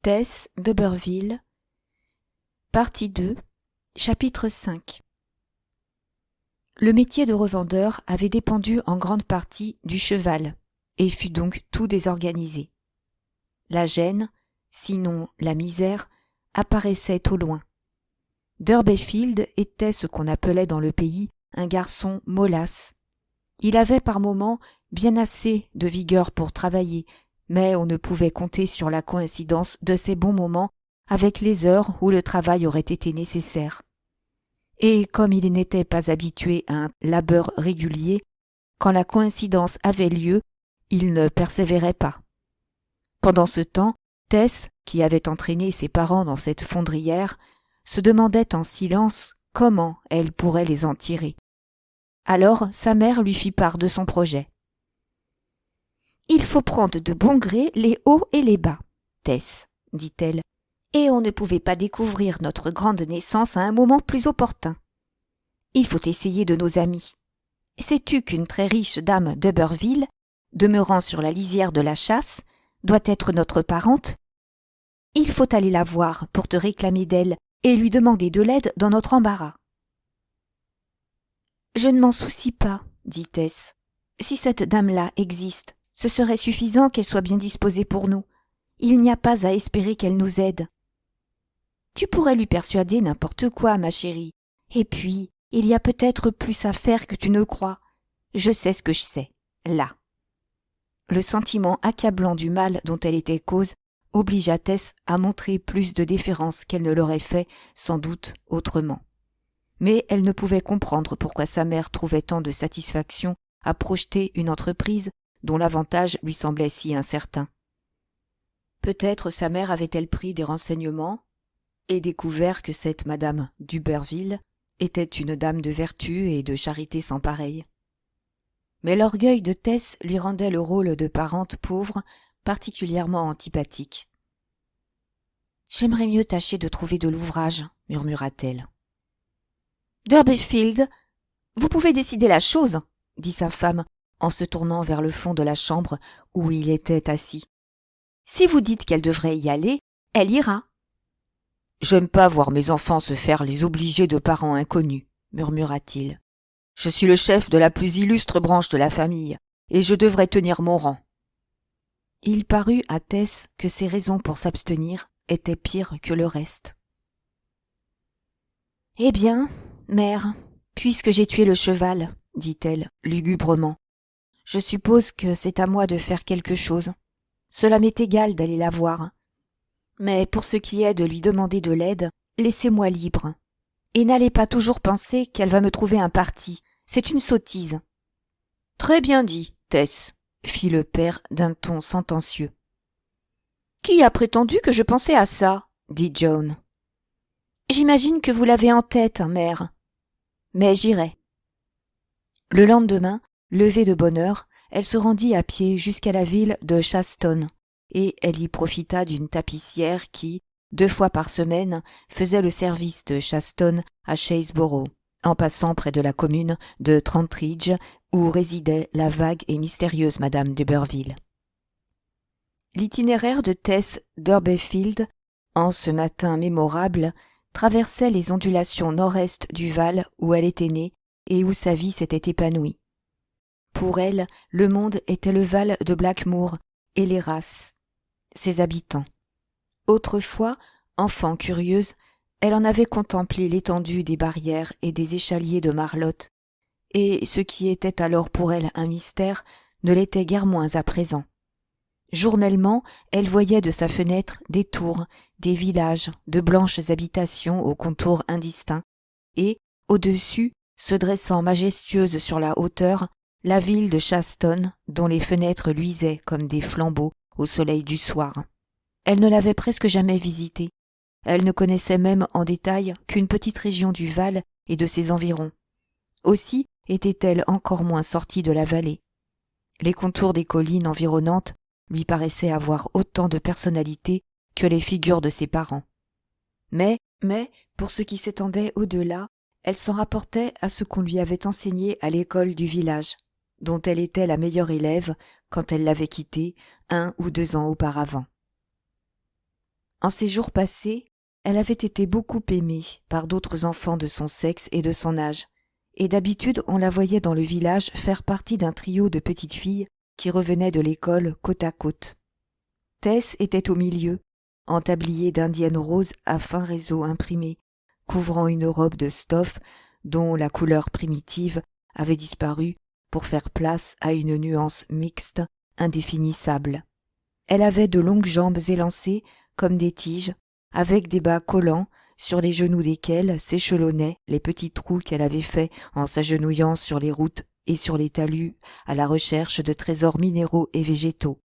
Tess d'Oberville, partie 2, chapitre 5. Le métier de revendeur avait dépendu en grande partie du cheval et fut donc tout désorganisé. La gêne, sinon la misère, apparaissait au loin. Durbeyfield était ce qu'on appelait dans le pays un garçon mollasse. Il avait par moments bien assez de vigueur pour travailler, mais on ne pouvait compter sur la coïncidence de ces bons moments avec les heures où le travail aurait été nécessaire. Et comme il n'était pas habitué à un labeur régulier, quand la coïncidence avait lieu, il ne persévérait pas. Pendant ce temps, Tess, qui avait entraîné ses parents dans cette fondrière, se demandait en silence comment elle pourrait les en tirer. Alors sa mère lui fit part de son projet. « Il faut prendre de bon gré les hauts et les bas, Tess, dit-elle, et on ne pouvait pas découvrir notre grande naissance à un moment plus opportun. Il faut essayer de nos amis. Sais-tu qu'une très riche dame d'Oberville, demeurant sur la lisière de la chasse, doit être notre parente? Il faut aller la voir pour te réclamer d'elle et lui demander de l'aide dans notre embarras. » « Je ne m'en soucie pas, dit Tess. Si cette dame-là existe, ce serait suffisant qu'elle soit bien disposée pour nous. Il n'y a pas à espérer qu'elle nous aide. Tu pourrais lui persuader n'importe quoi, ma chérie. Et puis, il y a peut-être plus à faire que tu ne crois. Je sais ce que je sais, là. Le sentiment accablant du mal dont elle était cause obligea Tess à montrer plus de déférence qu'elle ne l'aurait fait, sans doute, autrement. Mais elle ne pouvait comprendre pourquoi sa mère trouvait tant de satisfaction à projeter une entreprise dont l'avantage lui semblait si incertain. Peut-être sa mère avait-elle pris des renseignements et découvert que cette madame d'Oberville était une dame de vertu et de charité sans pareille. Mais l'orgueil de Tess lui rendait le rôle de parente pauvre particulièrement antipathique. « J'aimerais mieux tâcher de trouver de l'ouvrage, murmura-t-elle. « Durbeyfield, vous pouvez décider la chose, dit sa femme en se tournant vers le fond de la chambre où il était assis. Si vous dites qu'elle devrait y aller, elle ira. J'aime pas voir mes enfants se faire les obligés de parents inconnus, murmura-t-il. Je suis le chef de la plus illustre branche de la famille, et je devrais tenir mon rang. Il parut à Tess que ses raisons pour s'abstenir étaient pires que le reste. Eh bien, mère, puisque j'ai tué le cheval, dit-elle lugubrement, je suppose que c'est à moi de faire quelque chose. Cela m'est égal d'aller la voir. Mais pour ce qui est de lui demander de l'aide, laissez-moi libre. Et n'allez pas toujours penser qu'elle va me trouver un parti. C'est une sottise. Très bien dit, Tess, fit le père d'un ton sentencieux. Qui a prétendu que je pensais à ça? Dit Joan. J'imagine que vous l'avez en tête, mère. Mais j'irai. Le lendemain, levée de bonne heure, elle se rendit à pied jusqu'à la ville de Shaston, et elle y profita d'une tapissière qui, 2 fois par semaine, faisait le service de Shaston à Chaseborough, en passant près de la commune de Trantridge, où résidait la vague et mystérieuse madame d'Oberville. L'itinéraire de Tess Durbeyfield, en ce matin mémorable, traversait les ondulations nord-est du Val où elle était née et où sa vie s'était épanouie. Pour elle, le monde était le Val de Blackmoor et les races, ses habitants. Autrefois, enfant curieuse, elle en avait contemplé l'étendue des barrières et des échaliers de Marlotte, et ce qui était alors pour elle un mystère ne l'était guère moins à présent. Journellement, elle voyait de sa fenêtre des tours, des villages, de blanches habitations aux contours indistincts, et, au-dessus, se dressant majestueuse sur la hauteur, la ville de Shaston, dont les fenêtres luisaient comme des flambeaux au soleil du soir. Elle ne l'avait presque jamais visitée. Elle ne connaissait même en détail qu'une petite région du Val et de ses environs. Aussi était-elle encore moins sortie de la vallée. Les contours des collines environnantes lui paraissaient avoir autant de personnalité que les figures de ses parents. Mais, pour ce qui s'étendait au-delà, elle s'en rapportait à ce qu'on lui avait enseigné à l'école du village, dont elle était la meilleure élève quand elle l'avait quittée 1 ou 2 ans auparavant. En ces jours passés, elle avait été beaucoup aimée par d'autres enfants de son sexe et de son âge, et d'habitude on la voyait dans le village faire partie d'un trio de petites filles qui revenaient de l'école côte à côte. Tess était au milieu, en tablier d'indienne rose à fin réseau imprimé, couvrant une robe de stoffe dont la couleur primitive avait disparu pour faire place à une nuance mixte indéfinissable. Elle avait de longues jambes élancées comme des tiges, avec des bas collants sur les genoux desquels s'échelonnaient les petits trous qu'elle avait faits en s'agenouillant sur les routes et sur les talus à la recherche de trésors minéraux et végétaux.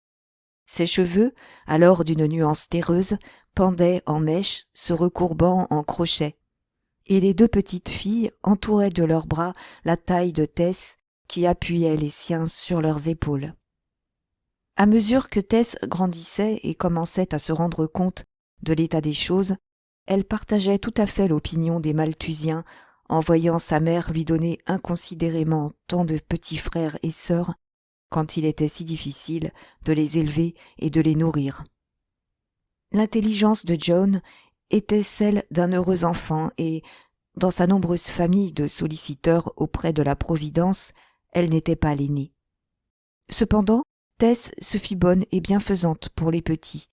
Ses cheveux, alors d'une nuance terreuse, pendaient en mèches, se recourbant en crochets, et les deux petites filles entouraient de leurs bras la taille de Tess qui appuyait les siens sur leurs épaules. À mesure que Tess grandissait et commençait à se rendre compte de l'état des choses, elle partageait tout à fait l'opinion des Malthusiens en voyant sa mère lui donner inconsidérément tant de petits frères et sœurs quand il était si difficile de les élever et de les nourrir. L'intelligence de Joan était celle d'un heureux enfant et, dans sa nombreuse famille de solliciteurs auprès de la Providence, elle n'était pas l'aînée. Cependant, Tess se fit bonne et bienfaisante pour les petits,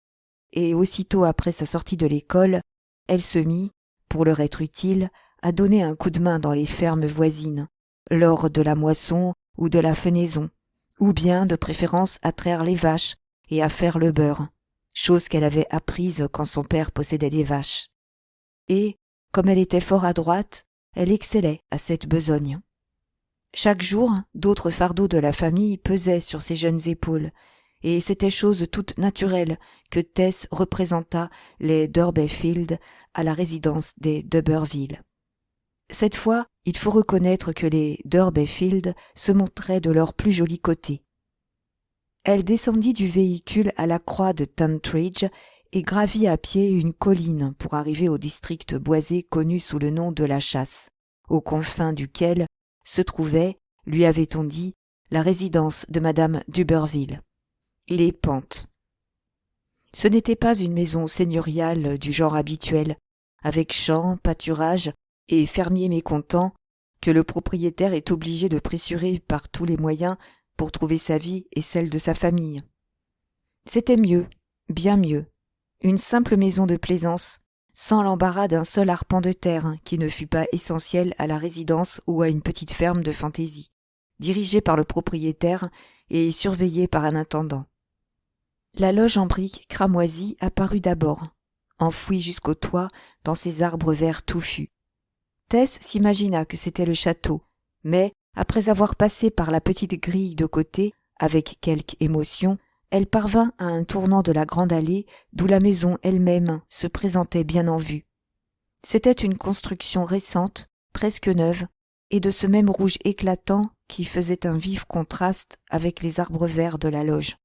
et aussitôt après sa sortie de l'école, elle se mit, pour leur être utile, à donner un coup de main dans les fermes voisines, lors de la moisson ou de la fenaison, ou bien de préférence à traire les vaches et à faire le beurre, chose qu'elle avait apprise quand son père possédait des vaches. Et, comme elle était fort adroite, elle excellait à cette besogne. Chaque jour, d'autres fardeaux de la famille pesaient sur ses jeunes épaules, et c'était chose toute naturelle que Tess représentât les Durbeyfield à la résidence des d'Uberville. Cette fois, il faut reconnaître que les Durbeyfield se montraient de leur plus joli côté. Elle descendit du véhicule à la croix de Tantridge et gravit à pied une colline pour arriver au district boisé connu sous le nom de la Chasse, aux confins duquel se trouvait, lui avait-on dit, la résidence de madame d'Uberville. Les Pentes. Ce n'était pas une maison seigneuriale du genre habituel, avec champs, pâturage et fermiers mécontents, que le propriétaire est obligé de pressurer par tous les moyens pour trouver sa vie et celle de sa famille. C'était mieux, bien mieux, une simple maison de plaisance, sans l'embarras d'un seul arpent de terre qui ne fût pas essentiel à la résidence ou à une petite ferme de fantaisie, dirigée par le propriétaire et surveillée par un intendant. La loge en briques cramoisies apparut d'abord, enfouie jusqu'au toit dans ses arbres verts touffus. Tess s'imagina que c'était le château, mais, après avoir passé par la petite grille de côté, avec quelque émotion, elle parvint à un tournant de la grande allée d'où la maison elle-même se présentait bien en vue. C'était une construction récente, presque neuve, et de ce même rouge éclatant qui faisait un vif contraste avec les arbres verts de la loge.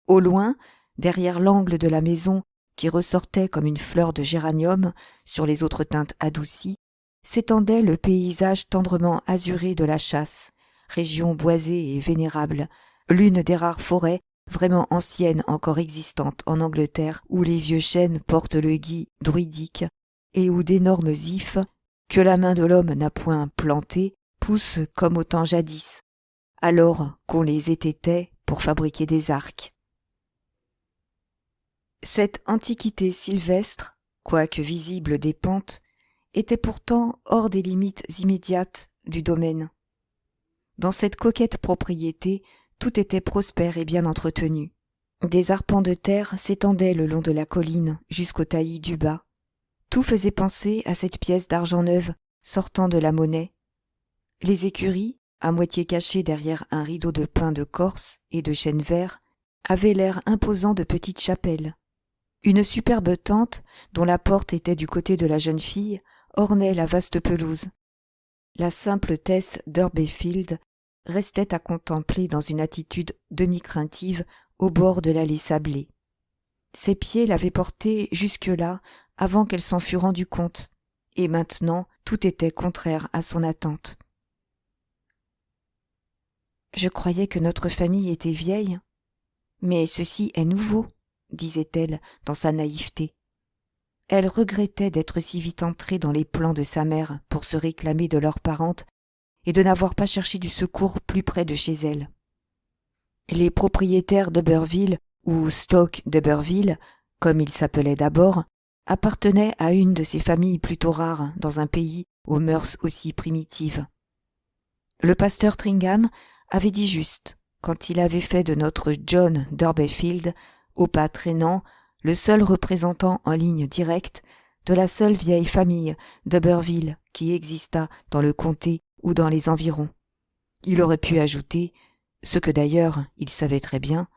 Au loin, derrière l'angle de la maison qui ressortait comme une fleur de géranium sur les autres teintes adoucies, s'étendait le paysage tendrement azuré de la Chasse, région boisée et vénérable, l'une des rares forêts vraiment anciennes encore existantes en Angleterre, où les vieux chênes portent le gui druidique et où d'énormes ifs, que la main de l'homme n'a point plantés, poussent comme au temps jadis, alors qu'on les étêtait pour fabriquer des arcs. Cette antiquité sylvestre, quoique visible des Pentes, était pourtant hors des limites immédiates du domaine. Dans cette coquette propriété, tout était prospère et bien entretenu. Des arpents de terre s'étendaient le long de la colline jusqu'au taillis du bas. Tout faisait penser à cette pièce d'argent neuve sortant de la monnaie. Les écuries, à moitié cachées derrière un rideau de pin de Corse et de chêne vert, avaient l'air imposant de petites chapelles. Une superbe tente, dont la porte était du côté de la jeune fille, ornait la vaste pelouse. La simple Tess Durbeyfield restait à contempler dans une attitude demi-craintive au bord de l'allée sablée. Ses pieds l'avaient portée jusque-là avant qu'elle s'en fût rendue compte, et maintenant tout était contraire à son attente. « Je croyais que notre famille était vieille, mais ceci est nouveau, disait-elle dans sa naïveté. Elle regrettait d'être si vite entrée dans les plans de sa mère pour se réclamer de leur parente et de n'avoir pas cherché du secours plus près de chez elle. Les propriétaires d'Uberville, ou Stoke d'Uberville, comme ils s'appelaient d'abord, appartenaient à une de ces familles plutôt rares dans un pays aux mœurs aussi primitives. Le pasteur Tringham avait dit juste quand il avait fait de notre John d'Urberfield, au pas traînant, le seul représentant en ligne directe de la seule vieille famille d'Uberville qui existât dans le comté ou dans les environs. Il aurait pu ajouter, ce que d'ailleurs il savait très bien,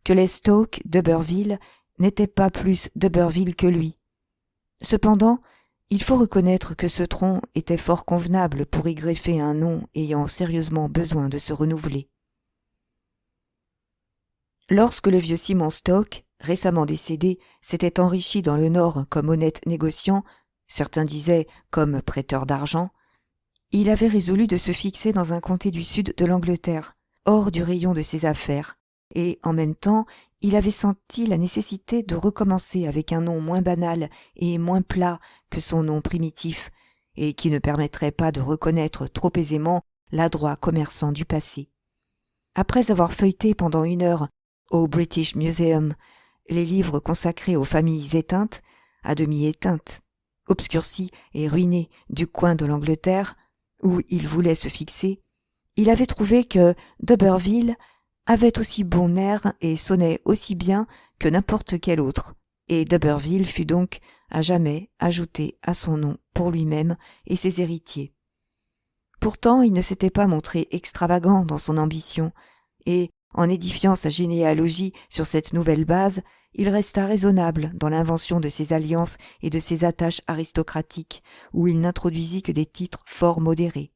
que les Stoke d'Uberville n'étaient pas plus d'Uberville que lui. Cependant, il faut reconnaître que ce tronc était fort convenable pour y greffer un nom ayant sérieusement besoin de se renouveler. Lorsque le vieux Simon Stoke, récemment décédé, s'était enrichi dans le Nord comme honnête négociant, certains disaient comme prêteur d'argent, il avait résolu de se fixer dans un comté du sud de l'Angleterre, hors du rayon de ses affaires, et en même temps il avait senti la nécessité de recommencer avec un nom moins banal et moins plat que son nom primitif, et qui ne permettrait pas de reconnaître trop aisément l'adroit commerçant du passé. Après avoir feuilleté pendant 1 heure au British Museum les livres consacrés aux familles éteintes, à demi éteintes, obscurcies et ruinées du coin de l'Angleterre, où il voulait se fixer, il avait trouvé que d'Uberville avait aussi bon air et sonnait aussi bien que n'importe quel autre, et d'Uberville fut donc à jamais ajouté à son nom pour lui-même et ses héritiers. Pourtant, il ne s'était pas montré extravagant dans son ambition, et, en édifiant sa généalogie sur cette nouvelle base, il resta raisonnable dans l'invention de ses alliances et de ses attaches aristocratiques, où il n'introduisit que des titres fort modérés.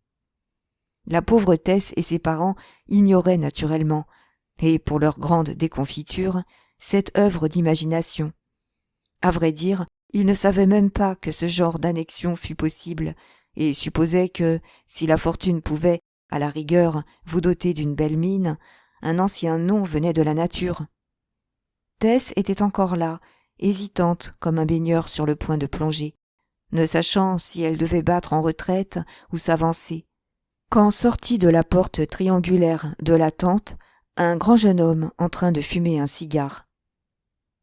La pauvre Tess et ses parents ignoraient naturellement, et pour leur grande déconfiture, cette œuvre d'imagination. À vrai dire, ils ne savaient même pas que ce genre d'annexion fût possible, et supposaient que, si la fortune pouvait, à la rigueur, vous doter d'une belle mine, un ancien nom venait de la nature. Tess était encore là, hésitante comme un baigneur sur le point de plonger, ne sachant si elle devait battre en retraite ou s'avancer, quand sortit de la porte triangulaire de la tente un grand jeune homme en train de fumer un cigare.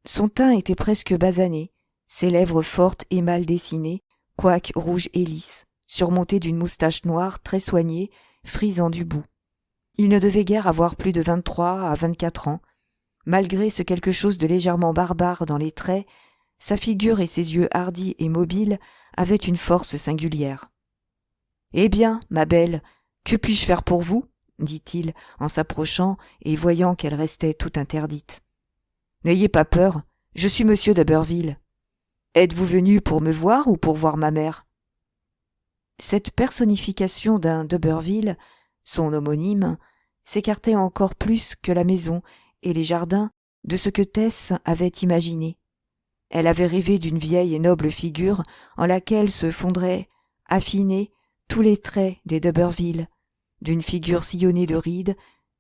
Son teint était presque basané, ses lèvres fortes et mal dessinées, quoique rouges et lisses, surmontées d'une moustache noire très soignée, frisant du bout. Il ne devait guère avoir plus de 23 à 24 ans. Malgré ce quelque chose de légèrement barbare dans les traits, sa figure et ses yeux hardis et mobiles avaient une force singulière. « Eh bien, ma belle, que puis-je faire pour vous ?» dit-il en s'approchant et voyant qu'elle restait tout interdite. « N'ayez pas peur, je suis monsieur d'Uberville. Êtes-vous venu pour me voir ou pour voir ma mère ?» Cette personnification d'un d'Uberville, son homonyme, s'écartait encore plus que la maison et les jardins de ce que Tess avait imaginé. Elle avait rêvé d'une vieille et noble figure en laquelle se fondraient, affinés, tous les traits des d'Uberville, d'une figure sillonnée de rides,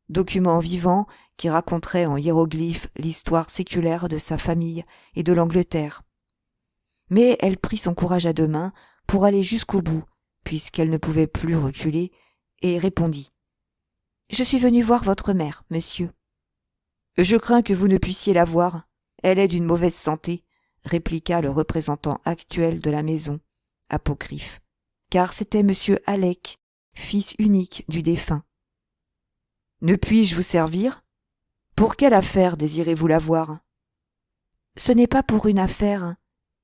document vivant qui raconterait en hiéroglyphes l'histoire séculaire de sa famille et de l'Angleterre. Mais elle prit son courage à 2 mains pour aller jusqu'au bout, puisqu'elle ne pouvait plus reculer, et répondit « Je suis venue voir votre mère, monsieur. »« Je crains que vous ne puissiez la voir. Elle est d'une mauvaise santé, » répliqua le représentant actuel de la maison, apocryphe, car c'était monsieur Halleck, fils unique du défunt. « Ne puis-je vous servir ? Pour quelle affaire désirez-vous la voir ? » « Ce n'est pas pour une affaire,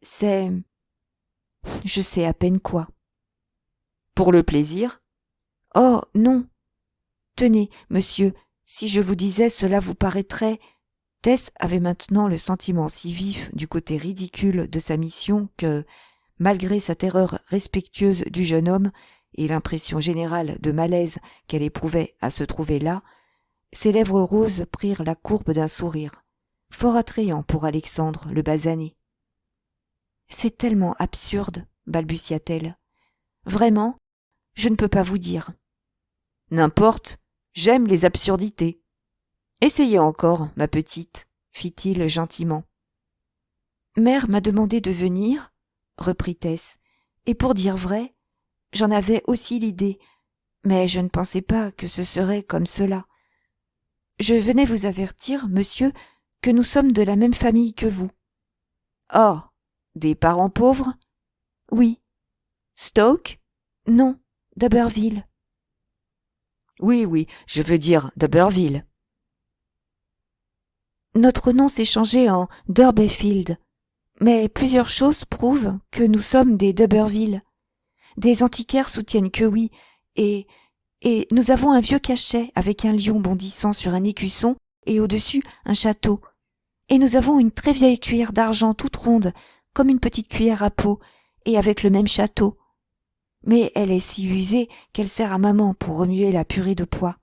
c'est... je sais à peine quoi. »« Pour le plaisir ? » ?»« Oh, non. Tenez, monsieur, si je vous disais cela vous paraîtrait... » Tess avait maintenant le sentiment si vif du côté ridicule de sa mission que, malgré sa terreur respectueuse du jeune homme et l'impression générale de malaise qu'elle éprouvait à se trouver là, ses lèvres roses prirent la courbe d'un sourire, fort attrayant pour Alexandre le basané. « C'est tellement absurde, balbutia-t-elle. Vraiment, je ne peux pas vous dire. »« N'importe, j'aime les absurdités. Essayez encore, ma petite, fit-il gentiment. Mère m'a demandé de venir, reprit Tess, et pour dire vrai, j'en avais aussi l'idée, mais je ne pensais pas que ce serait comme cela. Je venais vous avertir, monsieur, que nous sommes de la même famille que vous. Oh, des parents pauvres? Oui. Stoke? Non, d'Aberville. Oui, je veux dire d'Aberville. Notre nom s'est changé en Durbeyfield, mais plusieurs choses prouvent que nous sommes des d'Aberville. Des antiquaires soutiennent que oui, et nous avons un vieux cachet avec un lion bondissant sur un écusson et au-dessus un château. Et nous avons une très vieille cuillère d'argent toute ronde, comme une petite cuillère à peau, et avec le même château. Mais elle est si usée qu'elle sert à maman pour remuer la purée de pois.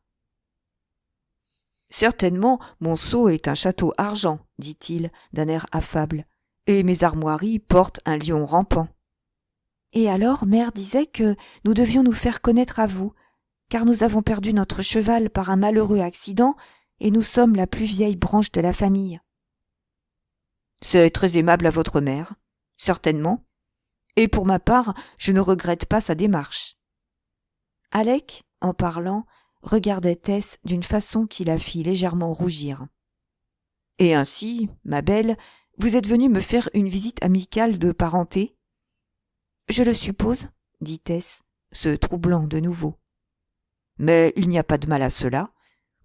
Certainement, mon sceau est un château argent, dit-il d'un air affable, et mes armoiries portent un lion rampant. Et alors mère disait que nous devions nous faire connaître à vous, car nous avons perdu notre cheval par un malheureux accident, et nous sommes la plus vieille branche de la famille. C'est très aimable à votre mère, certainement, et pour ma part, je ne regrette pas sa démarche. Alec, en parlant, regardait Tess d'une façon qui la fit légèrement rougir. Et ainsi, ma belle, vous êtes venue me faire une visite amicale de parenté? Je le suppose, dit Tess, se troublant de nouveau. Mais il n'y a pas de mal à cela.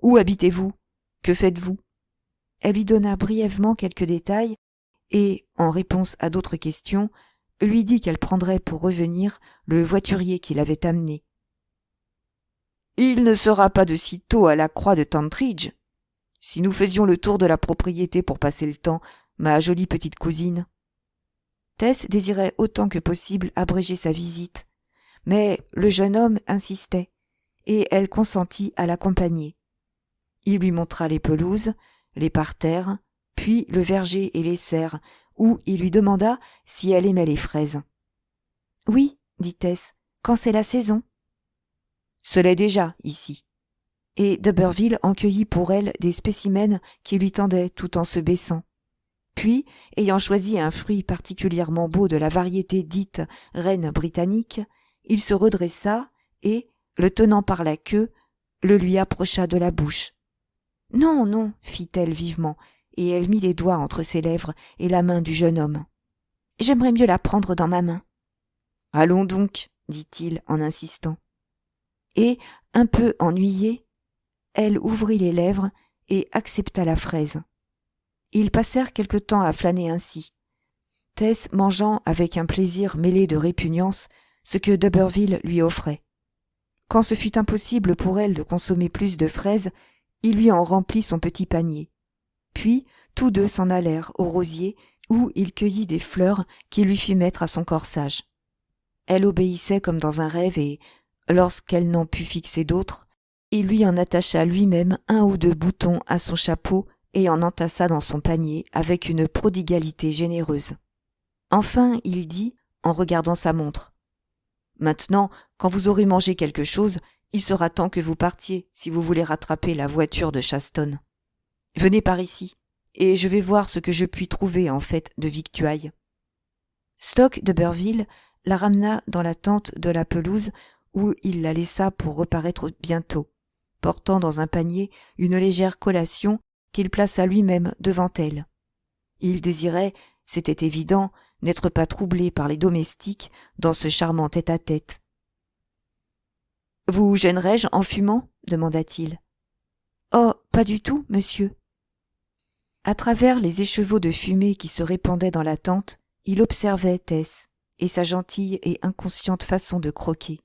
Où habitez-vous? Que faites-vous? Elle lui donna brièvement quelques détails et, en réponse à d'autres questions, lui dit qu'elle prendrait pour revenir le voiturier qui l'avait amenée. Il ne sera pas de sitôt à la croix de Tantridge. Si nous faisions le tour de la propriété pour passer le temps, ma jolie petite cousine. Tess désirait autant que possible abréger sa visite, mais le jeune homme insistait, et elle consentit à l'accompagner. Il lui montra les pelouses, les parterres, puis le verger et les serres, où il lui demanda si elle aimait les fraises. « Oui, dit Tess, quand c'est la saison. » Ce l'est déjà, ici. Et d'Aberville en cueillit pour elle des spécimens qui lui tendaient tout en se baissant. Puis, ayant choisi un fruit particulièrement beau de la variété dite reine britannique, il se redressa et, le tenant par la queue, le lui approcha de la bouche. « Non, non, fit-elle vivement, et elle mit les doigts entre ses lèvres et la main du jeune homme. « J'aimerais mieux la prendre dans ma main. »« Allons donc, dit-il en insistant. Et, un peu ennuyée, elle ouvrit les lèvres et accepta la fraise. Ils passèrent quelque temps à flâner ainsi, Tess mangeant avec un plaisir mêlé de répugnance ce que d'Aberville lui offrait. Quand ce fut impossible pour elle de consommer plus de fraises, il lui en remplit son petit panier. Puis, tous deux s'en allèrent au rosier, où il cueillit des fleurs qu'il lui fit mettre à son corsage. Elle obéissait comme dans un rêve et, lorsqu'elle n'en put fixer d'autres, il lui en attacha lui-même un ou deux boutons à son chapeau et en entassa dans son panier avec une prodigalité généreuse. Enfin, il dit, en regardant sa montre, « Maintenant, quand vous aurez mangé quelque chose, il sera temps que vous partiez si vous voulez rattraper la voiture de Shaston. Venez par ici, et je vais voir ce que je puis trouver en fait de victuailles. » Stock d'Aberville la ramena dans la tente de la pelouse où il la laissa pour reparaître bientôt, portant dans un panier une légère collation qu'il plaça lui-même devant elle. Il désirait, c'était évident, n'être pas troublé par les domestiques dans ce charmant tête-à-tête. « Vous gênerai-je en fumant ?» demanda-t-il. « Oh, pas du tout, monsieur. » À travers les écheveaux de fumée qui se répandaient dans la tente, il observait Tess et sa gentille et inconsciente façon de croquer.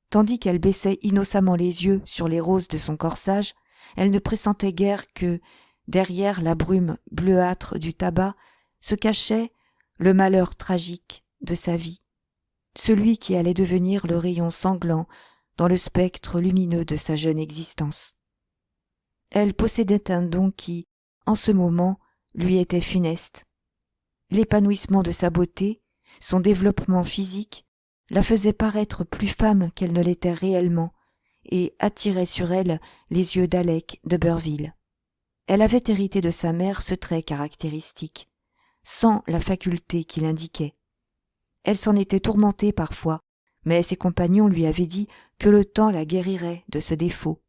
Tandis qu'elle baissait innocemment les yeux sur les roses de son corsage, elle ne pressentait guère que, derrière la brume bleuâtre du tabac, se cachait le malheur tragique de sa vie, celui qui allait devenir le rayon sanglant dans le spectre lumineux de sa jeune existence. Elle possédait un don qui, en ce moment, lui était funeste. L'épanouissement de sa beauté, son développement physique, la faisait paraître plus femme qu'elle ne l'était réellement et attirait sur elle les yeux d'Alec d'Aberville. Elle avait hérité de sa mère ce trait caractéristique, sans la faculté qu'il indiquait. Elle s'en était tourmentée parfois, mais ses compagnons lui avaient dit que le temps la guérirait de ce défaut.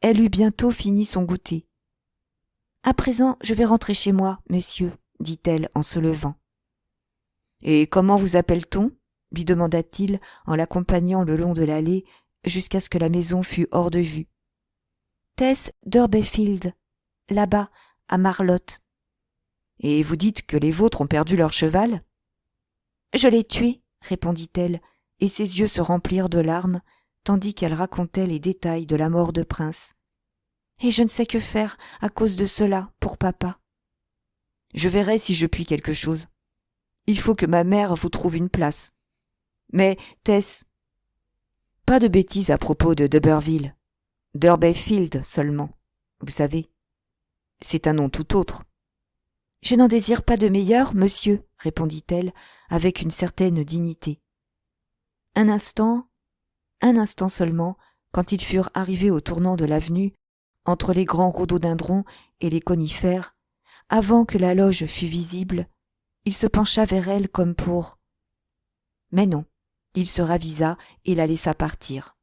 Elle eut bientôt fini son goûter. « À présent, je vais rentrer chez moi, monsieur, » dit-elle en se levant. « Et comment vous appelle-t-on » lui demanda-t-il en l'accompagnant le long de l'allée jusqu'à ce que la maison fût hors de vue. « Tess d'Urbayfield, là-bas, à Marlotte. »« Et vous dites que les vôtres ont perdu leur cheval ?»« Je l'ai tué, » répondit-elle, et ses yeux se remplirent de larmes, tandis qu'elle racontait les détails de la mort de Prince. « Et je ne sais que faire à cause de cela pour papa. »« Je verrai si je puis quelque chose. Il faut que ma mère vous trouve une place. Mais, Tess, pas de bêtises à propos de D'Urberville. D'Urbayfield seulement, vous savez. C'est un nom tout autre. »« Je n'en désire pas de meilleur, monsieur, » répondit-elle avec une certaine dignité. Un instant seulement, quand ils furent arrivés au tournant de l'avenue, entre les grands rhododendrons et les conifères, avant que la loge fût visible, il se pencha vers elle comme pour... Mais non, il se ravisa et la laissa partir.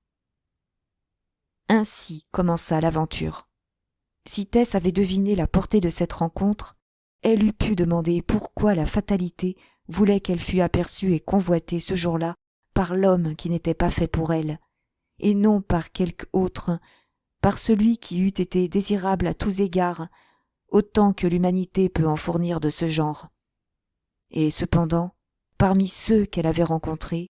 Ainsi commença l'aventure. Si Tess avait deviné la portée de cette rencontre, elle eût pu demander pourquoi la fatalité voulait qu'elle fût aperçue et convoitée ce jour-là par l'homme qui n'était pas fait pour elle, et non par quelque autre, par celui qui eût été désirable à tous égards, autant que l'humanité peut en fournir de ce genre. Et cependant, parmi ceux qu'elle avait rencontrés,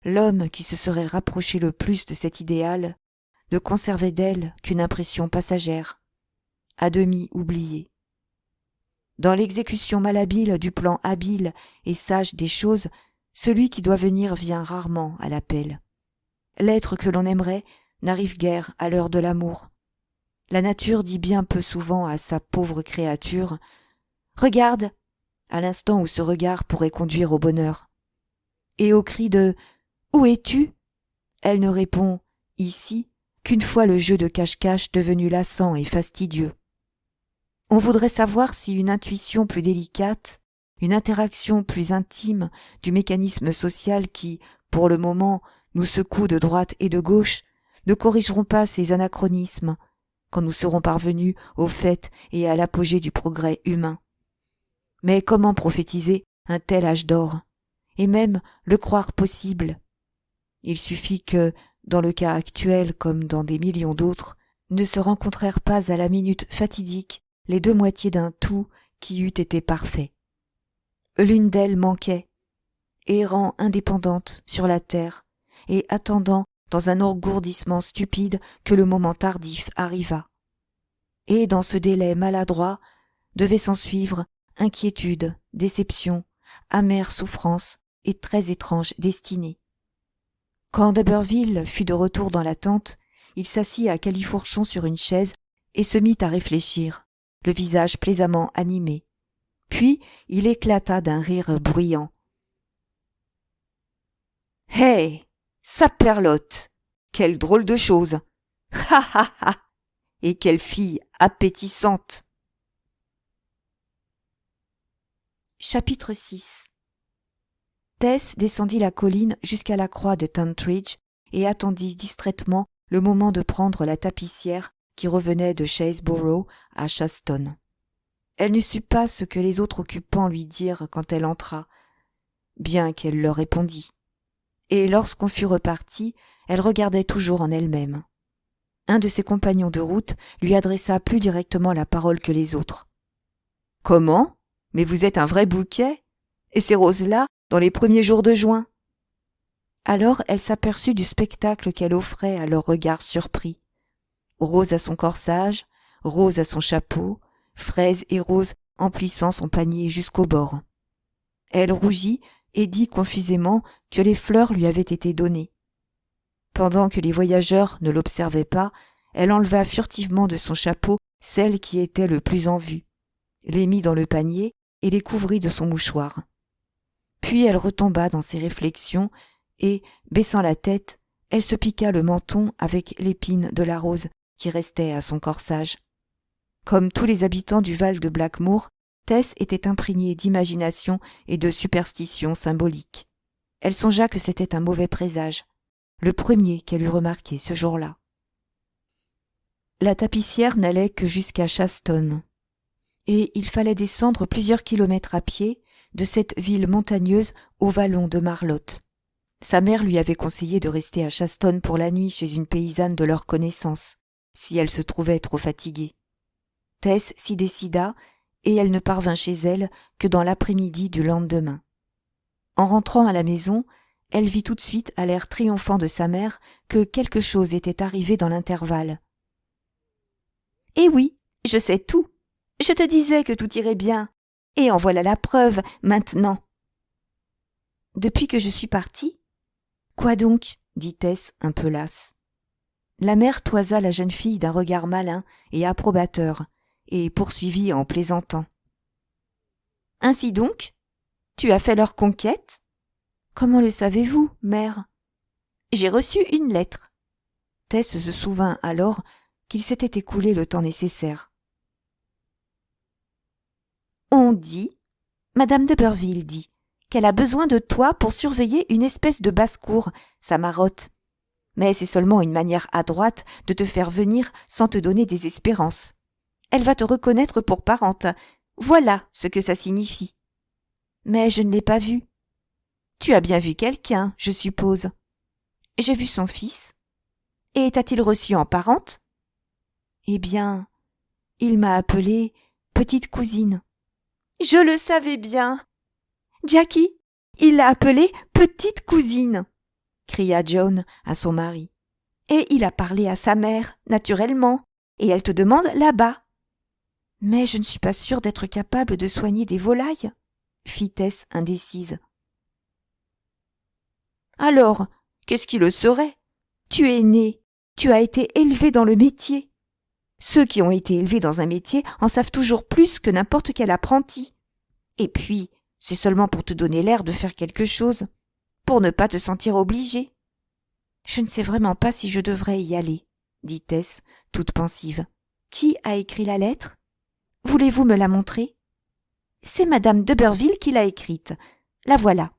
l'homme qui se serait rapproché le plus de cet idéal ne conservait d'elle qu'une impression passagère, à demi oubliée. Dans l'exécution malhabile du plan habile et sage des choses, celui qui doit venir vient rarement à l'appel. L'être que l'on aimerait n'arrive guère à l'heure de l'amour. La nature dit bien peu souvent à sa pauvre créature « Regarde !» à l'instant où ce regard pourrait conduire au bonheur. Et au cri de « Où es-tu ?» elle ne répond « Ici » qu'une fois le jeu de cache-cache devenu lassant et fastidieux. On voudrait savoir si une intuition plus délicate, une interaction plus intime du mécanisme social qui, pour le moment, nous secoue de droite et de gauche, ne corrigeront pas ces anachronismes quand nous serons parvenus au fait et à l'apogée du progrès humain. Mais comment prophétiser un tel âge d'or, et même le croire possible? Il suffit que, dans le cas actuel comme dans des millions d'autres, ne se rencontrèrent pas à la minute fatidique les deux moitiés d'un tout qui eût été parfait. L'une d'elles manquait, errant indépendante sur la terre, et attendant dans un engourdissement stupide que le moment tardif arrivât. Et dans ce délai maladroit devait s'ensuivre inquiétude, déception, amère souffrance et très étrange destinée. Quand d'Urberville fut de retour dans la tente, il s'assit à califourchon sur une chaise et se mit à réfléchir, le visage plaisamment animé. Puis il éclata d'un rire bruyant. « Hé, saperlotte, quelle drôle de chose! Ha ha ha! Et quelle fille appétissante !» Chapitre 6. Tess descendit la colline jusqu'à la croix de Tantridge et attendit distraitement le moment de prendre la tapissière qui revenait de Chaseborough à Shaston. Elle ne sut pas ce que les autres occupants lui dirent quand elle entra, bien qu'elle leur répondît. Et lorsqu'on fut reparti, elle regardait toujours en elle-même. Un de ses compagnons de route lui adressa plus directement la parole que les autres. « Comment ? Mais vous êtes un vrai bouquet ? Et ces roses-là, dans les premiers jours de juin ?» Alors elle s'aperçut du spectacle qu'elle offrait à leurs regards surpris. Rose à son corsage, rose à son chapeau, fraises et roses emplissant son panier jusqu'au bord. Elle rougit et dit confusément que les fleurs lui avaient été données. Pendant que les voyageurs ne l'observaient pas, elle enleva furtivement de son chapeau celles qui étaient le plus en vue, les mit dans le panier et les couvrit de son mouchoir. Puis elle retomba dans ses réflexions et, baissant la tête, elle se piqua le menton avec l'épine de la rose qui restait à son corsage. Comme tous les habitants du Val de Blackmoor, Tess était imprégnée d'imagination et de superstitions symboliques. Elle songea que c'était un mauvais présage, le premier qu'elle eût remarqué ce jour-là. La tapissière n'allait que jusqu'à Shaston, et il fallait descendre plusieurs kilomètres à pied de cette ville montagneuse au vallon de Marlotte. Sa mère lui avait conseillé de rester à Shaston pour la nuit chez une paysanne de leur connaissance, si elle se trouvait trop fatiguée. Tess s'y décida, et elle ne parvint chez elle que dans l'après-midi du lendemain. En rentrant à la maison, elle vit tout de suite à l'air triomphant de sa mère que quelque chose était arrivé dans l'intervalle. « Eh oui, je sais tout. Je te disais que tout irait bien. Et en voilà la preuve, maintenant. » « Depuis que je suis partie ? » ?»« Quoi donc ?» dit Tess, un peu lasse. La mère toisa la jeune fille d'un regard malin et approbateur, et poursuivit en plaisantant. « Ainsi donc, tu as fait leur conquête ? » ?»« Comment le savez-vous, mère ? » ?»« J'ai reçu une lettre. » Tess se souvint alors qu'il s'était écoulé le temps nécessaire. « On dit, Madame de Burville dit, qu'elle a besoin de toi pour surveiller une espèce de basse-cour, sa marotte. Mais c'est seulement une manière adroite de te faire venir sans te donner des espérances. Elle va te reconnaître pour parente. Voilà ce que ça signifie. Mais je ne l'ai pas vue. Tu as bien vu quelqu'un, je suppose. J'ai vu son fils. Et t'a-t-il reçue en parente ? Eh bien, il m'a appelée petite cousine. Je le savais bien. Jackie, il l'a appelée petite cousine, cria John à son mari. Et il a parlé à sa mère, naturellement, et elle te demande là-bas. Mais je ne suis pas sûre d'être capable de soigner des volailles, fit Tess indécise. Alors, qu'est-ce qui le serait ? Tu es né, tu as été élevé dans le métier. Ceux qui ont été élevés dans un métier en savent toujours plus que n'importe quel apprenti. Et puis, c'est seulement pour te donner l'air de faire quelque chose, pour ne pas te sentir obligé. Je ne sais vraiment pas si je devrais y aller, dit Tess, toute pensive. Qui a écrit la lettre ? Voulez-vous me la montrer ? C'est Madame d'Uberville qui l'a écrite. La voilà.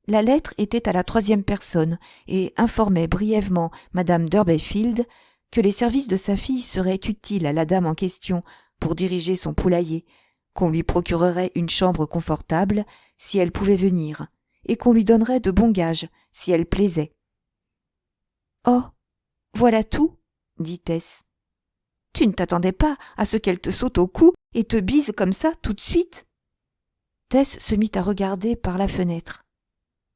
La lettre était à la 3e personne et informait brièvement Madame d'Urberfield que les services de sa fille seraient utiles à la dame en question pour diriger son poulailler, qu'on lui procurerait une chambre confortable si elle pouvait venir, et qu'on lui donnerait de bons gages si elle plaisait. « Oh, voilà tout ?» dit Tess. « Tu ne t'attendais pas à ce qu'elle te saute au cou et te bise comme ça tout de suite ?» Tess se mit à regarder par la fenêtre.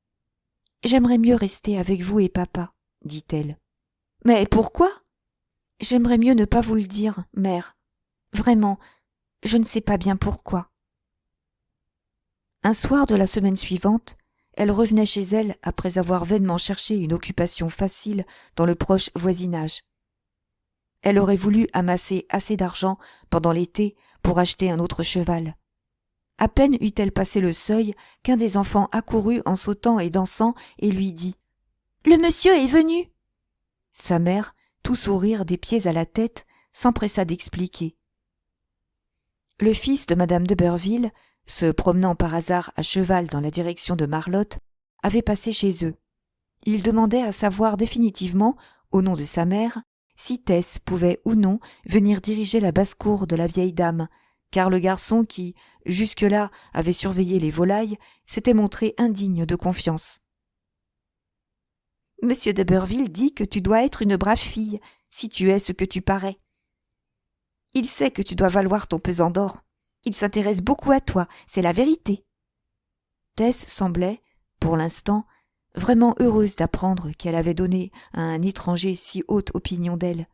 « J'aimerais mieux rester avec vous et papa, » dit-elle. « Mais pourquoi ? » ?»« J'aimerais mieux ne pas vous le dire, mère. Vraiment, je ne sais pas bien pourquoi. » Un soir de la semaine suivante, elle revenait chez elle après avoir vainement cherché une occupation facile dans le proche voisinage. Elle aurait voulu amasser assez d'argent pendant l'été pour acheter un autre cheval. À peine eut-elle passé le seuil qu'un des enfants accourut en sautant et dansant et lui dit « Le monsieur est venu !» Sa mère, tout sourire des pieds à la tête, s'empressa d'expliquer. Le fils de Madame d'Uberville, se promenant par hasard à cheval dans la direction de Marlotte, avait passé chez eux. Il demandait à savoir définitivement, au nom de sa mère, si Tess pouvait ou non venir diriger la basse-cour de la vieille dame, car le garçon qui, jusque-là, avait surveillé les volailles, s'était montré indigne de confiance. « Monsieur d'Uberville dit que tu dois être une brave fille, si tu es ce que tu parais. Il sait que tu dois valoir ton pesant d'or. Il s'intéresse beaucoup à toi, c'est la vérité. » Tess semblait, pour l'instant, vraiment heureuse d'apprendre qu'elle avait donné à un étranger si haute opinion d'elle,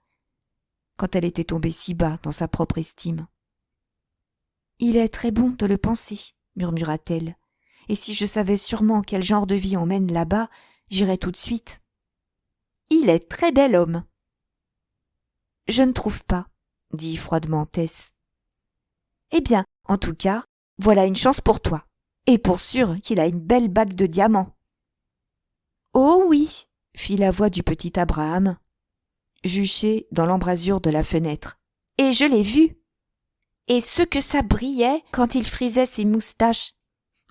quand elle était tombée si bas dans sa propre estime. « Il est très bon de le penser, » murmura-t-elle, « et si je savais sûrement quel genre de vie on mène là-bas, j'irais tout de suite. »« Il est très bel homme. » »« Je ne trouve pas, » dit froidement Tess. « Eh bien, en tout cas, voilà une chance pour toi. Et pour sûr qu'il a une belle bague de diamants. »« Oh oui, » fit la voix du petit Abraham, juché dans l'embrasure de la fenêtre. « Et je l'ai vu. » Et ce que ça brillait quand il frisait ses moustaches.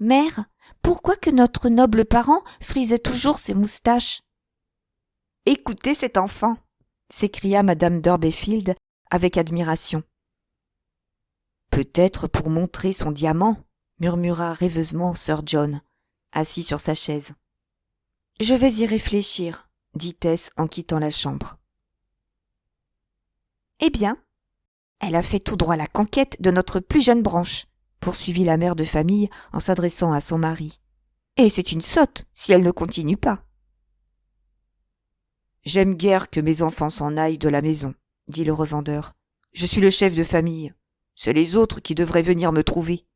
Mère, pourquoi que notre noble parent frisait toujours ses moustaches? Écoutez cet enfant, s'écria madame Durbeyfield avec admiration. Peut-être pour montrer son diamant, murmura rêveusement Sir John, assis sur sa chaise. Je vais y réfléchir, dit Tess en quittant la chambre. Eh bien, elle a fait tout droit la conquête de notre plus jeune branche, poursuivit la mère de famille en s'adressant à son mari. Et c'est une sotte si elle ne continue pas. J'aime guère que mes enfants s'en aillent de la maison, dit le revendeur. Je suis le chef de famille. C'est les autres qui devraient venir me trouver.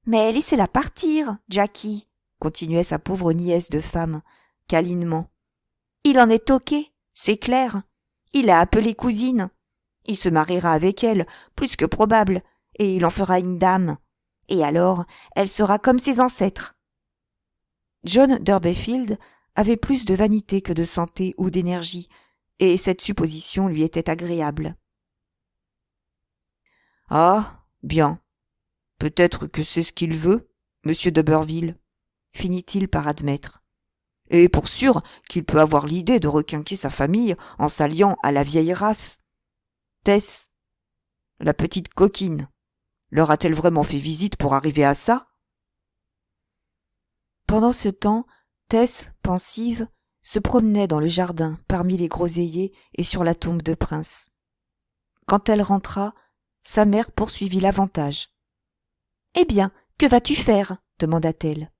Mais laissez-la partir, Jackie, continuait sa pauvre nièce de femme, câlinement. Il en est toqué, c'est clair. Il a appelé cousine. Il se mariera avec elle, plus que probable, et il en fera une dame. Et alors, elle sera comme ses ancêtres. John Durbeyfield avait plus de vanité que de santé ou d'énergie, et cette supposition lui était agréable. Ah, bien. Peut-être que c'est ce qu'il veut, monsieur d'Uberville, finit-il par admettre. Et pour sûr qu'il peut avoir l'idée de requinquer sa famille en s'alliant à la vieille race. Tess, la petite coquine, leur a-t-elle vraiment fait visite pour arriver à ça? Pendant ce temps, Tess, pensive, se promenait dans le jardin parmi les groseilliers et sur la tombe de Prince. Quand elle rentra, sa mère poursuivit l'avantage. « Eh bien, que vas-tu faire ?» demanda-t-elle.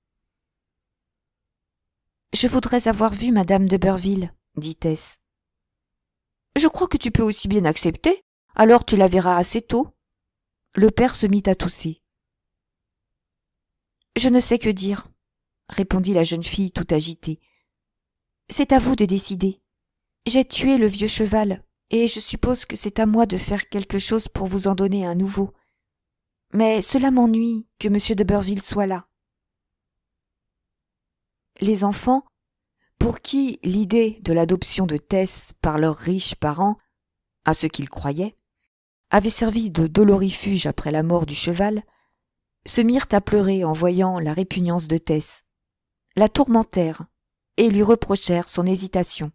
« Je voudrais avoir vu madame d'Uberville, » dit Tess. « Je crois que tu peux aussi bien accepter, alors tu la verras assez tôt. » Le père se mit à tousser. « Je ne sais que dire, » répondit la jeune fille tout agitée. « C'est à vous de décider. J'ai tué le vieux cheval, et je suppose que c'est à moi de faire quelque chose pour vous en donner un nouveau. Mais cela m'ennuie que M. d'Uberville soit là. » Les enfants, pour qui l'idée de l'adoption de Tess par leurs riches parents, à ce qu'ils croyaient, avait servi de dolorifuge après la mort du cheval, se mirent à pleurer en voyant la répugnance de Tess, la tourmentèrent et lui reprochèrent son hésitation.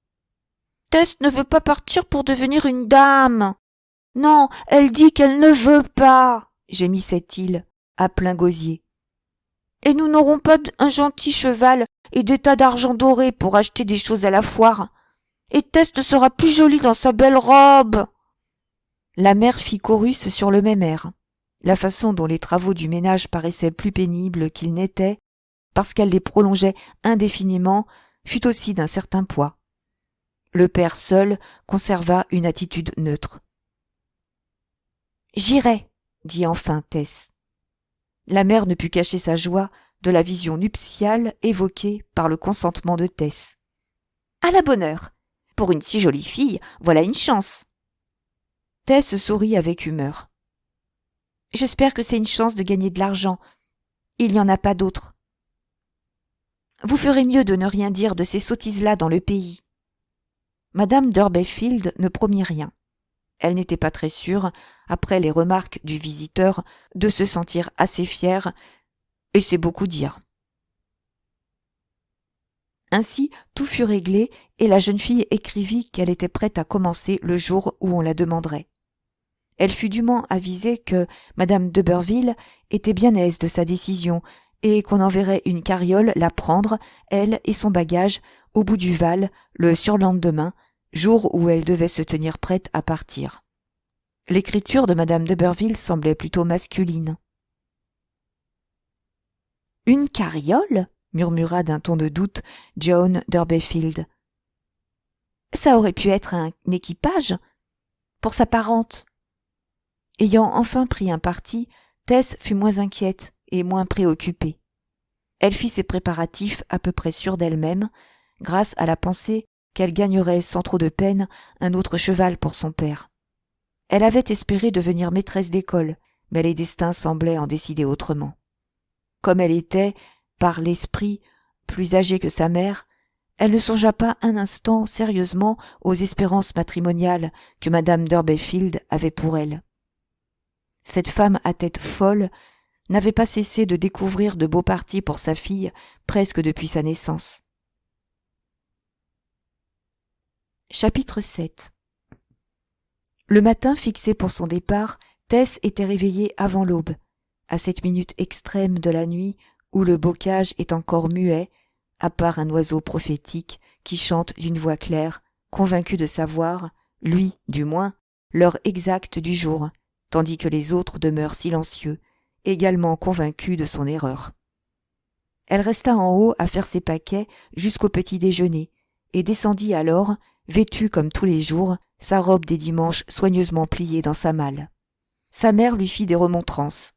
« Tess ne veut pas partir pour devenir une dame. Non, elle dit qu'elle ne veut pas, gémissait-il, à plein gosier. Et nous n'aurons pas un gentil cheval et des tas d'argent doré pour acheter des choses à la foire. Et Tess ne sera plus jolie dans sa belle robe. » La mère fit chorus sur le même air. La façon dont les travaux du ménage paraissaient plus pénibles qu'ils n'étaient, parce qu'elle les prolongeait indéfiniment, fut aussi d'un certain poids. Le père seul conserva une attitude neutre. « J'irai, » dit enfin Tess. La mère ne put cacher sa joie de la vision nuptiale évoquée par le consentement de Tess. « À la bonne heure. Pour une si jolie fille, voilà une chance. » Tess sourit avec humeur. « J'espère que c'est une chance de gagner de l'argent. Il n'y en a pas d'autre. Vous ferez mieux de ne rien dire de ces sottises-là dans le pays. » Madame Durbeyfield ne promit rien. Elle n'était pas très sûre, après les remarques du visiteur, de se sentir assez fière, et c'est beaucoup dire. Ainsi, tout fut réglé, et la jeune fille écrivit qu'elle était prête à commencer le jour où on la demanderait. Elle fut dûment avisée que madame d'Uberville était bien aise de sa décision, et qu'on enverrait une carriole la prendre, elle et son bagage, au bout du Val, le surlendemain, jour où elle devait se tenir prête à partir. L'écriture de madame d'Uberville semblait plutôt masculine. « Une carriole ?» murmura d'un ton de doute John Durbeyfield. « Ça aurait pu être un équipage pour sa parente. » Ayant enfin pris un parti, Tess fut moins inquiète et moins préoccupée. Elle fit ses préparatifs à peu près sûre d'elle-même, grâce à la pensée qu'elle gagnerait sans trop de peine un autre cheval pour son père. Elle avait espéré devenir maîtresse d'école, mais les destins semblaient en décider autrement. Comme elle était, par l'esprit, plus âgée que sa mère, elle ne songea pas un instant sérieusement aux espérances matrimoniales que madame Durbeyfield avait pour elle. Cette femme à tête folle n'avait pas cessé de découvrir de beaux partis pour sa fille presque depuis sa naissance. Chapitre 7. Le matin fixé pour son départ, Tess était réveillée avant l'aube, à cette minute extrême de la nuit où le bocage est encore muet, à part un oiseau prophétique qui chante d'une voix claire, convaincu de savoir, lui du moins, l'heure exacte du jour, tandis que les autres demeurent silencieux, également convaincus de son erreur. Elle resta en haut à faire ses paquets jusqu'au petit déjeuner, et descendit alors, vêtue comme tous les jours, sa robe des dimanches soigneusement pliée dans sa malle. Sa mère lui fit des remontrances.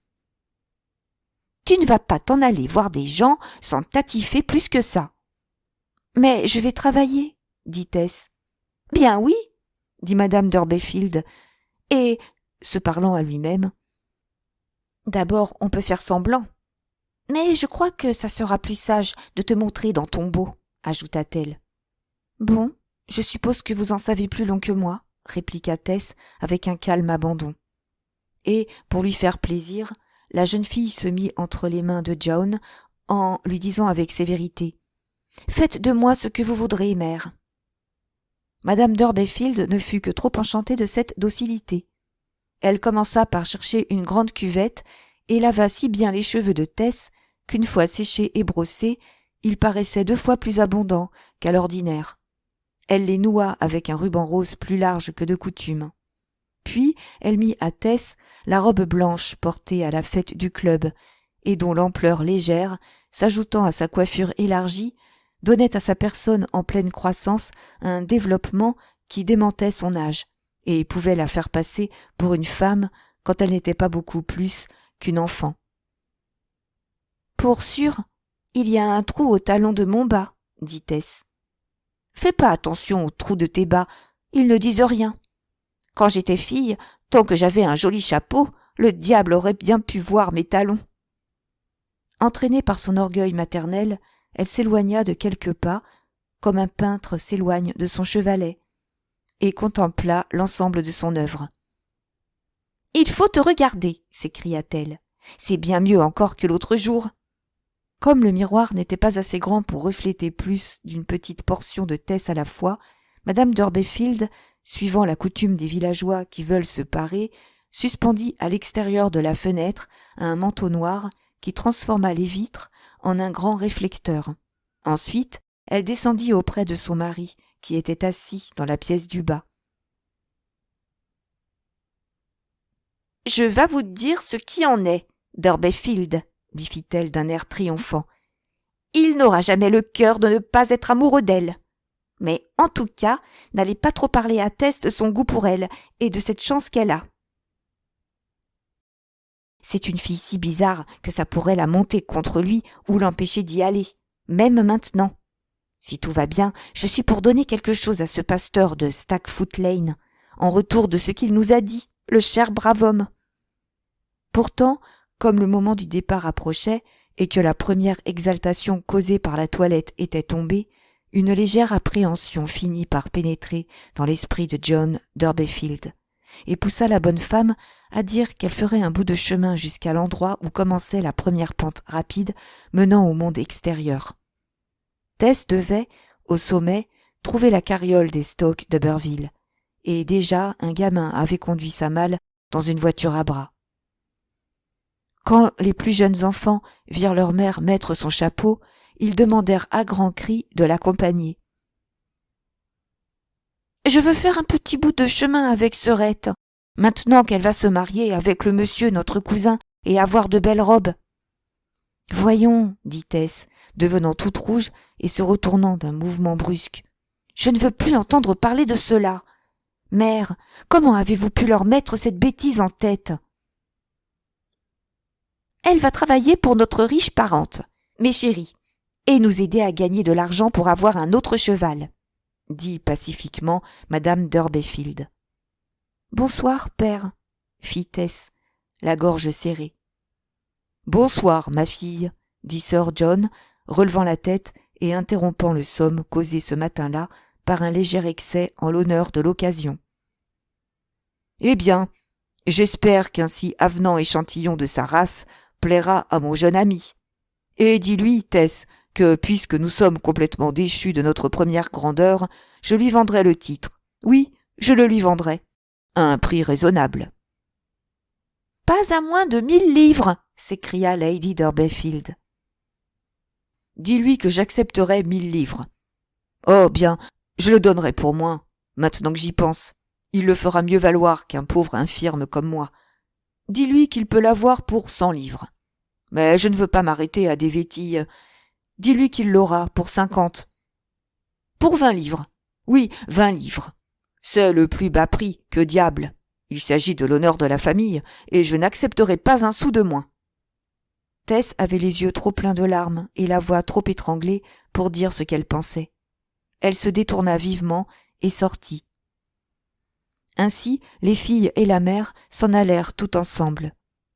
« Tu ne vas pas t'en aller voir des gens sans t'attifer plus que ça. »« Mais je vais travailler, » dit Tess. « Bien oui, » dit madame d'Urbayfield, et, se parlant à lui-même, « d'abord on peut faire semblant. Mais je crois que ça sera plus sage de te montrer dans ton beau, » ajouta-t-elle. « Bon, je suppose que vous en savez plus long que moi, » répliqua Tess avec un calme abandon. Et, pour lui faire plaisir, la jeune fille se mit entre les mains de John en lui disant avec sévérité « Faites de moi ce que vous voudrez, mère. » Madame d'Urbayfield ne fut que trop enchantée de cette docilité. Elle commença par chercher une grande cuvette et lava si bien les cheveux de Tess qu'une fois séchés et brossés, ils paraissaient 2 fois plus abondants qu'à l'ordinaire. Elle les noua avec un ruban rose plus large que de coutume. Puis elle mit à Tess la robe blanche portée à la fête du club, et dont l'ampleur légère, s'ajoutant à sa coiffure élargie, donnait à sa personne en pleine croissance un développement qui démentait son âge, et pouvait la faire passer pour une femme quand elle n'était pas beaucoup plus qu'une enfant. « Pour sûr, il y a un trou au talon de mon bas, » dit Tess. « Fais pas attention aux trous de tes bas, ils ne disent rien. Quand j'étais fille, tant que j'avais un joli chapeau, le diable aurait bien pu voir mes talons. » Entraînée par son orgueil maternel, elle s'éloigna de quelques pas, comme un peintre s'éloigne de son chevalet, et contempla l'ensemble de son œuvre. « Il faut te regarder, » s'écria-t-elle. « C'est bien mieux encore que l'autre jour. » Comme le miroir n'était pas assez grand pour refléter plus d'une petite portion de Tess à la fois, madame d'Urbayfield, suivant la coutume des villageois qui veulent se parer, suspendit à l'extérieur de la fenêtre un manteau noir qui transforma les vitres en un grand réflecteur. Ensuite, elle descendit auprès de son mari, qui était assis dans la pièce du bas. « Je vas vous dire ce qui en est, d'Urbayfield, » lui fit-elle d'un air triomphant. « Il n'aura jamais le cœur de ne pas être amoureux d'elle. Mais en tout cas, n'allez pas trop parler à Tess de son goût pour elle et de cette chance qu'elle a. C'est une fille si bizarre que ça pourrait la monter contre lui ou l'empêcher d'y aller, même maintenant. Si tout va bien, je suis pour donner quelque chose à ce pasteur de Stackfoot Lane, en retour de ce qu'il nous a dit, le cher brave homme. » Pourtant, comme le moment du départ approchait et que la première exaltation causée par la toilette était tombée, une légère appréhension finit par pénétrer dans l'esprit de John d'Urbayfield et poussa la bonne femme à dire qu'elle ferait un bout de chemin jusqu'à l'endroit où commençait la première pente rapide menant au monde extérieur. Tess devait, au sommet, trouver la carriole des Stoke d'Urbayfield, et déjà un gamin avait conduit sa malle dans une voiture à bras. Quand les plus jeunes enfants virent leur mère mettre son chapeau, ils demandèrent à grands cris de l'accompagner. « Je veux faire un petit bout de chemin avec Sœurette, maintenant qu'elle va se marier avec le monsieur notre cousin et avoir de belles robes. »« Voyons, » dit Tess, devenant toute rouge et se retournant d'un mouvement brusque. « Je ne veux plus entendre parler de cela. Mère, comment avez-vous pu leur mettre cette bêtise en tête ? » « Elle va travailler pour notre riche parente, mes chéris, et nous aider à gagner de l'argent pour avoir un autre cheval, » dit pacifiquement madame d'Urbayfield. « Bonsoir, père, » fit Tess, la gorge serrée. « Bonsoir, ma fille, » dit Sir John, relevant la tête et interrompant le somme causé ce matin-là par un léger excès en l'honneur de l'occasion. « Eh bien, J'espère qu'un si avenant échantillon de sa race plaira à mon jeune ami. Et dis-lui, Tess, que puisque nous sommes complètement déchus de notre première grandeur, je lui vendrai le titre. Oui, je le lui vendrai. À un prix raisonnable. Pas à moins de 1000 livres, s'écria Lady d'Urbayfield. Dis-lui que j'accepterai 1000 livres. Oh bien, je le donnerai pour moins, maintenant que j'y pense. Il le fera mieux valoir qu'un pauvre infirme comme moi. Dis-lui qu'il peut l'avoir pour 100 livres. Mais je ne veux pas m'arrêter à des vétilles. Dis-lui qu'il l'aura pour 50. Pour 20 livres. Oui, 20 livres. C'est le plus bas prix, que diable. Il s'agit de l'honneur de la famille, et je n'accepterai pas un sou de moins. Tess avait les yeux trop pleins de larmes et la voix trop étranglée pour dire ce qu'elle pensait. Elle se détourna vivement et sortit. Ainsi, les filles et la mère s'en allèrent tout ensemble,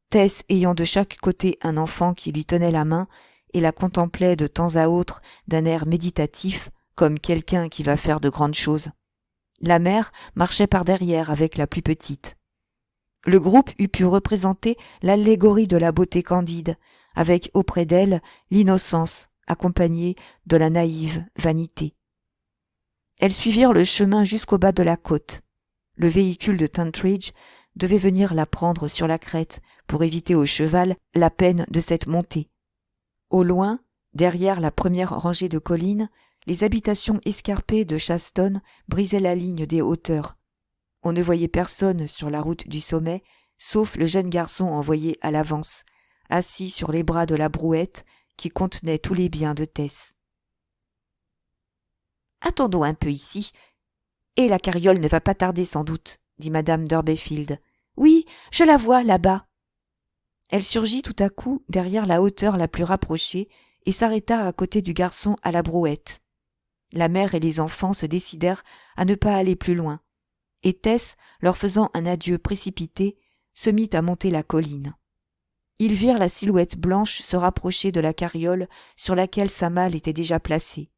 Tess ayant de chaque côté un enfant qui lui tenait la main et la contemplait de temps à autre d'un air méditatif, comme quelqu'un qui va faire de grandes choses. La mère marchait par derrière avec la plus petite. Le groupe eût pu représenter l'allégorie de la beauté candide, avec auprès d'elle l'innocence accompagnée de la naïve vanité. Elles suivirent le chemin jusqu'au bas de la côte. Le véhicule de Tantridge devait venir la prendre sur la crête pour éviter au cheval la peine de cette montée. Au loin, derrière la première rangée de collines, les habitations escarpées de Shaston brisaient la ligne des hauteurs. On ne voyait personne sur la route du sommet, sauf le jeune garçon envoyé à l'avance, assis sur les bras de la brouette qui contenait tous les biens de Tess. « Attendons un peu ici. Et la carriole ne va pas tarder sans doute, dit madame d'Urbayfield. Oui, je la vois là-bas. Elle surgit tout à coup derrière la hauteur la plus rapprochée et s'arrêta à côté du garçon à la brouette. La mère et les enfants se décidèrent à ne pas aller plus loin, et Tess, leur faisant un adieu précipité, se mit à monter la colline. Ils virent la silhouette blanche se rapprocher de la carriole sur laquelle sa malle était déjà placée.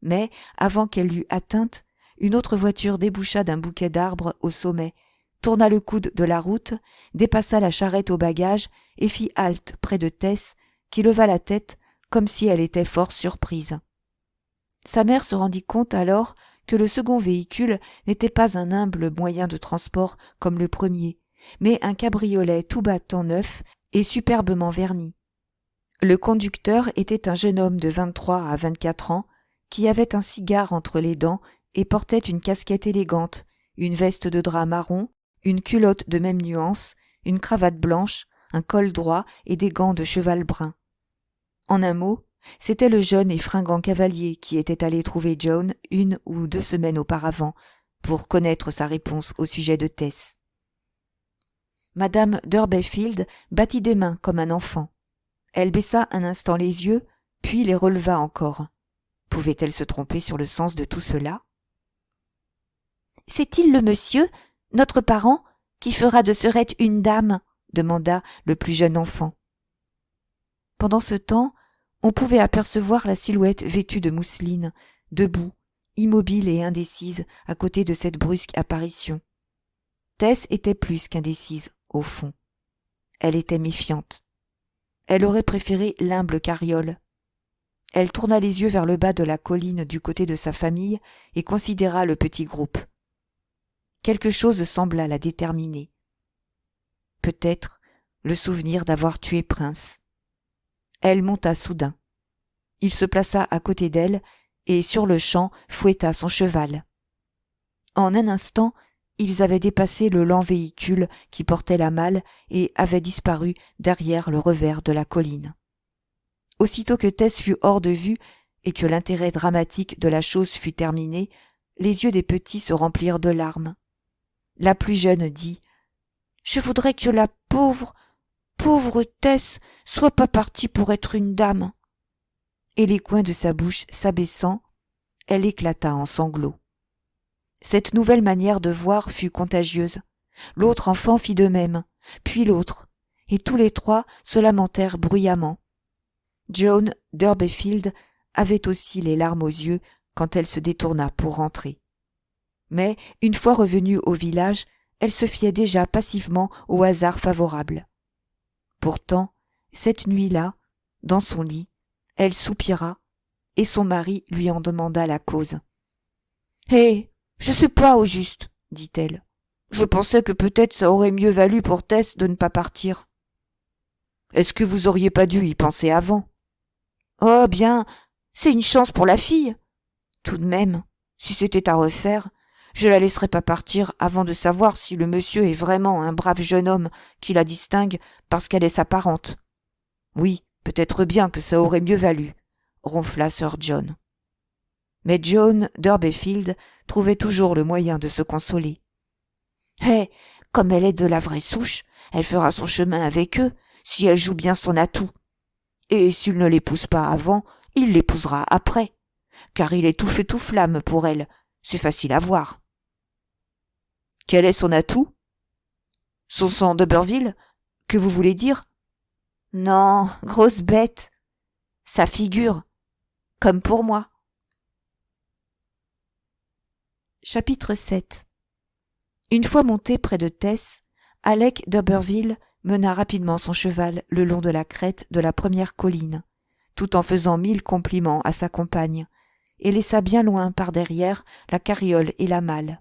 Mais, avant qu'elle l'eût atteinte, une autre voiture déboucha d'un bouquet d'arbres au sommet, tourna le coude de la route, dépassa la charrette aux bagages et fit halte près de Tess, qui leva la tête comme si elle était fort surprise. Sa mère se rendit compte alors que le second véhicule n'était pas un humble moyen de transport comme le premier, mais un cabriolet tout battant neuf et superbement verni. Le conducteur était un jeune homme de 23 à 24 ans qui avait un cigare entre les dents et portait une casquette élégante, une veste de drap marron, une culotte de même nuance, une cravate blanche, un col droit et des gants de cheval brun. En un mot, c'était le jeune et fringant cavalier qui était allé trouver Joan 1 ou 2 semaines auparavant pour connaître sa réponse au sujet de Tess. Madame d'Urbayfield battit des mains comme un enfant. Elle baissa un instant les yeux, puis les releva encore. Pouvait-elle se tromper sur le sens de tout cela ? « C'est-il le monsieur, notre parent, qui fera de Serette une dame ?» demanda le plus jeune enfant. Pendant ce temps, on pouvait apercevoir la silhouette vêtue de mousseline, debout, immobile et indécise à côté de cette brusque apparition. Tess était plus qu'indécise, au fond. Elle était méfiante. Elle aurait préféré l'humble carriole. Elle tourna les yeux vers le bas de la colline du côté de sa famille et considéra le petit groupe. Quelque chose sembla la déterminer. Peut-être le souvenir d'avoir tué Prince. Elle monta soudain. Il se plaça à côté d'elle et sur-le-champ fouetta son cheval. En un instant, ils avaient dépassé le lent véhicule qui portait la malle et avaient disparu derrière le revers de la colline. Aussitôt que Tess fut hors de vue et que l'intérêt dramatique de la chose fut terminé, les yeux des petits se remplirent de larmes. La plus jeune dit « Je voudrais que la pauvre Tess soit pas partie pour être une dame. » Et les coins de sa bouche s'abaissant, elle éclata en sanglots. Cette nouvelle manière de voir fut contagieuse. L'autre enfant fit de même, puis l'autre, et tous les trois se lamentèrent bruyamment. Joan d'Urbayfield avait aussi les larmes aux yeux quand elle se détourna pour rentrer. Mais, une fois revenue au village, elle se fiait déjà passivement au hasard favorable. Pourtant, cette nuit-là, dans son lit, elle soupira, et son mari lui en demanda la cause. « Hé, je sais pas au juste, dit-elle. Je pensais que peut-être ça aurait mieux valu pour Tess de ne pas partir. »« Est-ce que vous auriez pas dû y penser avant ?»« Oh bien, c'est une chance pour la fille. Tout de même, si c'était à refaire, je la laisserais pas partir avant de savoir si le monsieur est vraiment un brave jeune homme qui la distingue parce qu'elle est sa parente. Oui, peut-être bien que ça aurait mieux valu, ronfla Sir John. Mais Joan Durbeyfield trouvait toujours le moyen de se consoler. Comme elle est de la vraie souche, elle fera son chemin avec eux si elle joue bien son atout. Et s'il ne l'épouse pas avant, il l'épousera après, car il est tout feu tout flamme pour elle, c'est facile à voir. Quel est son atout? Son sang d'Uberville, que vous voulez dire? Non, grosse bête. Sa figure, comme pour moi. Chapitre 7. Une fois monté près de Tess, Alec d'Uberville mena rapidement son cheval le long de la crête de la première colline, tout en faisant 1000 compliments à sa compagne, et laissa bien loin par derrière la carriole et la malle.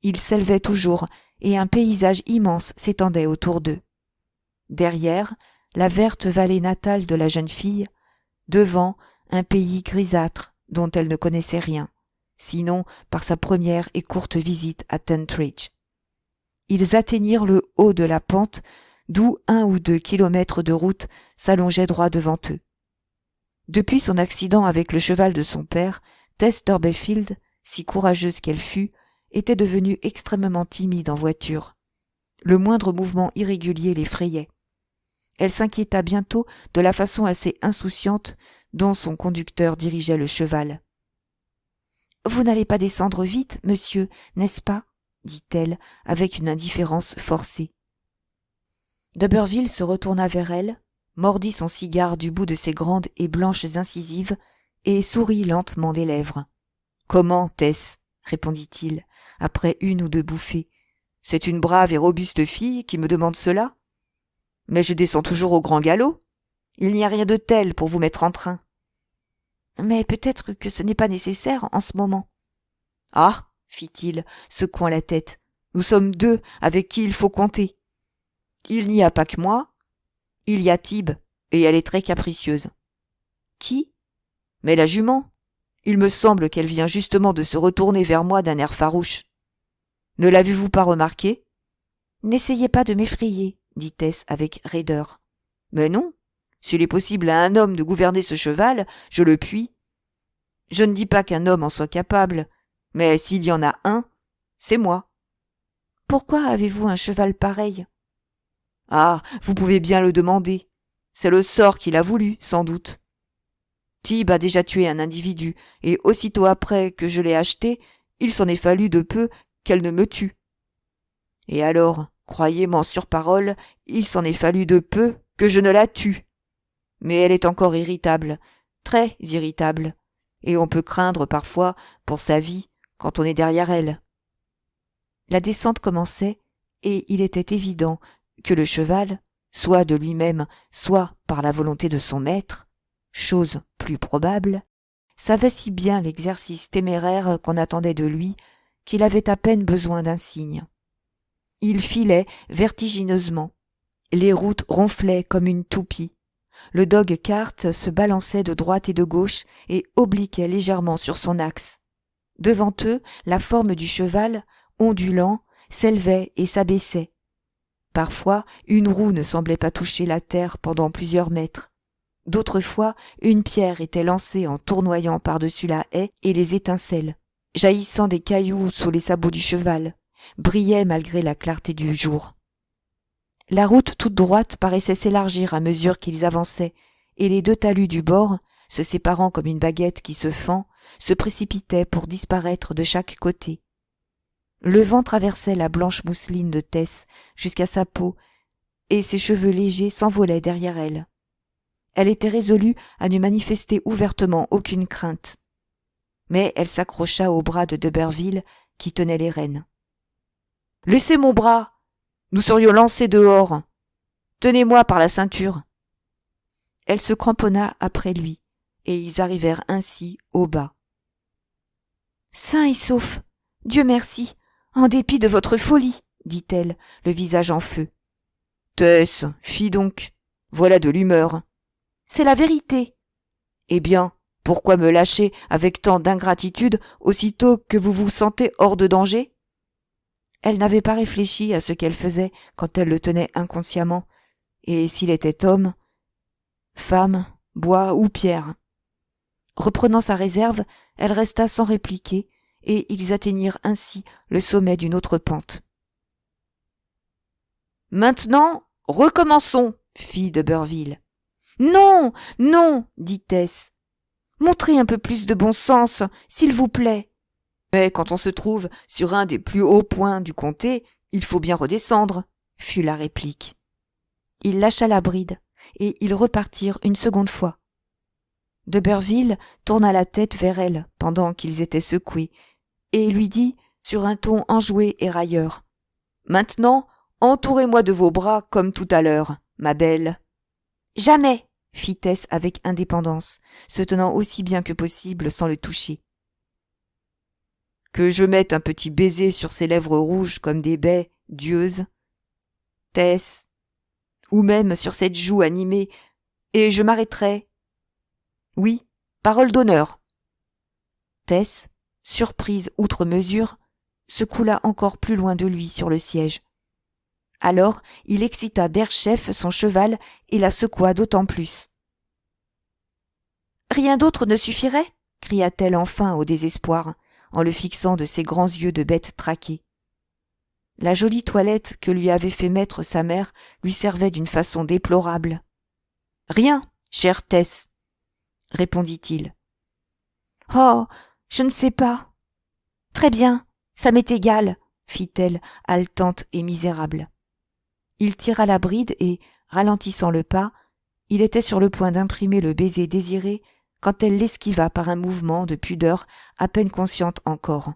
Il s'élevait toujours, et un paysage immense s'étendait autour d'eux. Derrière, la verte vallée natale de la jeune fille, devant, un pays grisâtre dont elle ne connaissait rien, sinon par sa première et courte visite à Tentridge. Ils atteignirent le haut de la pente, d'où 1 ou 2 kilomètres de route s'allongeaient droit devant eux. Depuis son accident avec le cheval de son père, Tess Durbeyfield, si courageuse qu'elle fût, était devenue extrêmement timide en voiture. Le moindre mouvement irrégulier l'effrayait. Elle s'inquiéta bientôt de la façon assez insouciante dont son conducteur dirigeait le cheval. « Vous n'allez pas descendre vite, monsieur, n'est-ce pas ?» dit-elle avec une indifférence forcée. D'Uberville se retourna vers elle, mordit son cigare du bout de ses grandes et blanches incisives et sourit lentement des lèvres. « Comment, Tess ?» répondit-il, après 1 ou 2 bouffées. « C'est une brave et robuste fille qui me demande cela ? Mais je descends toujours au grand galop. Il n'y a rien de tel pour vous mettre en train. »« Mais peut-être que ce n'est pas nécessaire en ce moment. »« Ah !» fit-il, secouant la tête. « Nous sommes 2 avec qui il faut compter. Il n'y a pas que moi. Il y a Tib, et elle est très capricieuse. »« Qui ? » ?»« Mais la jument. Il me semble qu'elle vient justement de se retourner vers moi d'un air farouche. Ne l'avez-vous pas remarqué ? » ?»« N'essayez pas de m'effrayer, » dit Tess avec raideur. « Mais non, s'il est possible à un homme de gouverner ce cheval, je le puis. Je ne dis pas qu'un homme en soit capable, mais s'il y en a un, c'est moi. »« Pourquoi avez-vous un cheval pareil ? » ?»« Ah, vous pouvez bien le demander. C'est le sort qui l'a voulu, sans doute. Tib a déjà tué un individu, et aussitôt après que je l'ai acheté, il s'en est fallu de peu qu'elle ne me tue. Et alors, croyez-m'en sur parole, il s'en est fallu de peu que je ne la tue. Mais elle est encore irritable, très irritable, et on peut craindre parfois pour sa vie quand on est derrière elle. » La descente commençait, et il était évident que le cheval, soit de lui-même, soit par la volonté de son maître, chose plus probable, savait si bien l'exercice téméraire qu'on attendait de lui qu'il avait à peine besoin d'un signe. Il filait vertigineusement. Les routes ronflaient comme une toupie. Le dog-cart se balançait de droite et de gauche et obliquait légèrement sur son axe. Devant eux, la forme du cheval, ondulant, s'élevait et s'abaissait. Parfois, une roue ne semblait pas toucher la terre pendant plusieurs mètres. D'autres fois, une pierre était lancée en tournoyant par-dessus la haie et les étincelles, jaillissant des cailloux sous les sabots du cheval, brillaient malgré la clarté du jour. La route toute droite paraissait s'élargir à mesure qu'ils avançaient, et les 2 talus du bord, se séparant comme une baguette qui se fend, se précipitaient pour disparaître de chaque côté. Le vent traversait la blanche mousseline de Tess jusqu'à sa peau, et ses cheveux légers s'envolaient derrière elle. Elle était résolue à ne manifester ouvertement aucune crainte. Mais elle s'accrocha au bras de d'Uberville qui tenait les rênes. Laissez mon bras. Nous serions lancés dehors. Tenez-moi par la ceinture. Elle se cramponna après lui, et ils arrivèrent ainsi au bas. Sain et sauf, Dieu merci, en dépit de votre folie, dit-elle, le visage en feu. Tess, fi donc, voilà de l'humeur. C'est la vérité. Eh bien, pourquoi me lâcher avec tant d'ingratitude aussitôt que vous vous sentez hors de danger? Elle n'avait pas réfléchi à ce qu'elle faisait quand elle le tenait inconsciemment, et s'il était homme, femme, bois ou pierre. Reprenant sa réserve, elle resta sans répliquer, et ils atteignirent ainsi le sommet d'une autre pente. Maintenant, recommençons, fit d'Urberville. Non, non, dit Tess. Montrez un peu plus de bon sens, s'il vous plaît. Mais quand on se trouve sur un des plus hauts points du comté, il faut bien redescendre, fut la réplique. Il lâcha la bride, et ils repartirent une seconde fois. D'Urberville tourna la tête vers elle pendant qu'ils étaient secoués, et lui dit, sur un ton enjoué et railleur. Maintenant, entourez-moi de vos bras comme tout à l'heure, ma belle. Jamais, fit Tess avec indépendance, se tenant aussi bien que possible sans le toucher. Que je mette un petit baiser sur ses lèvres rouges comme des baies dieuses, Tess, ou même sur cette joue animée, et je m'arrêterai. Oui, parole d'honneur. Tess, surprise outre mesure, se coula encore plus loin de lui sur le siège. Alors il excita derechef son cheval et la secoua d'autant plus. Rien d'autre ne suffirait, cria-t-elle enfin au désespoir, en le fixant de ses grands yeux de bête traquée. La jolie toilette que lui avait fait mettre sa mère lui servait d'une façon déplorable. Rien, chère Tess, répondit-il. Oh, je ne sais pas. Très bien, ça m'est égal, fit-elle, haletante et misérable. Il tira la bride et, ralentissant le pas, il était sur le point d'imprimer le baiser désiré quand elle l'esquiva par un mouvement de pudeur à peine consciente encore.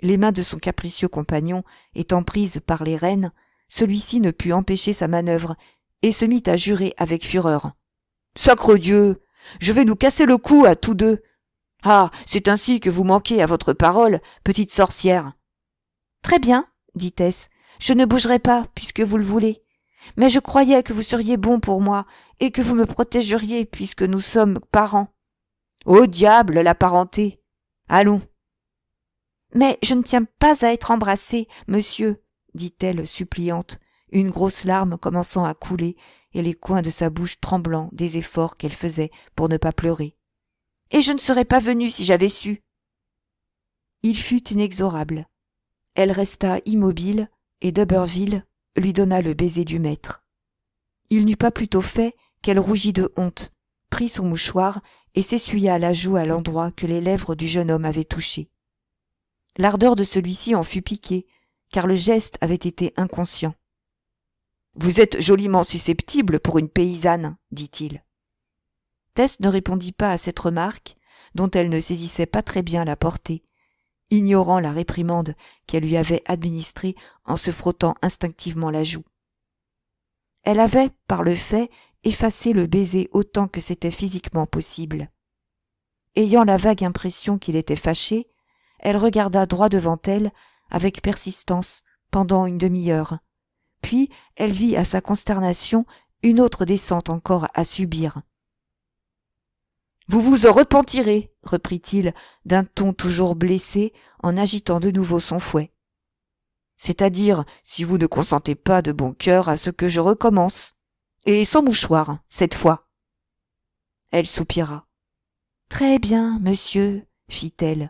Les mains de son capricieux compagnon étant prises par les rênes, celui-ci ne put empêcher sa manœuvre et se mit à jurer avec fureur. « Sacre Dieu, je vais nous casser le cou à tous deux. Ah, c'est ainsi que vous manquez à votre parole, petite sorcière. » Très bien, dit Tess, je ne bougerai pas puisque vous le voulez. Mais je croyais que vous seriez bon pour moi et que vous me protégeriez puisque nous sommes parents. Au diable, la parenté. Allons. Mais je ne tiens pas à être embrassée, monsieur, dit-elle suppliante, une grosse larme commençant à couler et les coins de sa bouche tremblant des efforts qu'elle faisait pour ne pas pleurer. Et je ne serais pas venue si j'avais su. Il fut inexorable. Elle resta immobile et d'Urberville lui donna le baiser du maître. Il n'eut pas plus tôt fait qu'elle rougit de honte, prit son mouchoir et s'essuya la joue à l'endroit que les lèvres du jeune homme avaient touché. L'ardeur de celui-ci en fut piquée, car le geste avait été inconscient. « Vous êtes joliment susceptible pour une paysanne, dit-il. » Tess ne répondit pas à cette remarque, dont elle ne saisissait pas très bien la portée, ignorant la réprimande qu'elle lui avait administrée en se frottant instinctivement la joue. Elle avait, par le fait, effacé le baiser autant que c'était physiquement possible. Ayant la vague impression qu'il était fâché, elle regarda droit devant elle, avec persistance, pendant une demi-heure. Puis elle vit à sa consternation une autre descente encore à subir. « Vous vous en repentirez, reprit-il d'un ton toujours blessé en agitant de nouveau son fouet. C'est-à-dire si vous ne consentez pas de bon cœur à ce que je recommence, et sans mouchoir, cette fois. » Elle soupira. « Très bien, monsieur, fit-elle.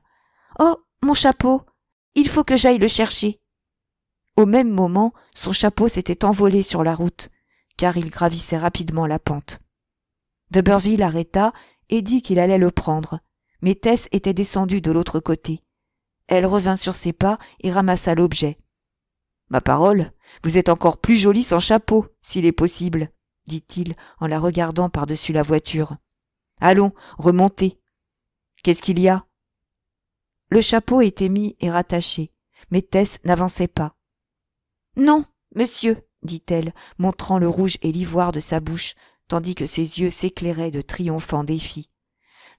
Oh, mon chapeau, il faut que j'aille le chercher. » Au même moment, son chapeau s'était envolé sur la route, car il gravissait rapidement la pente. D'Urberville arrêta et dit qu'il allait le prendre, mais Tess était descendue de l'autre côté. Elle revint sur ses pas et ramassa l'objet. « Ma parole, vous êtes encore plus jolie sans chapeau, s'il est possible, » dit-il en la regardant par-dessus la voiture. « Allons, remontez. Qu'est-ce qu'il y a ?» Le chapeau était mis et rattaché, mais Tess n'avançait pas. Non, monsieur, dit-elle, montrant le rouge et l'ivoire de sa bouche, tandis que ses yeux s'éclairaient de triomphant défi.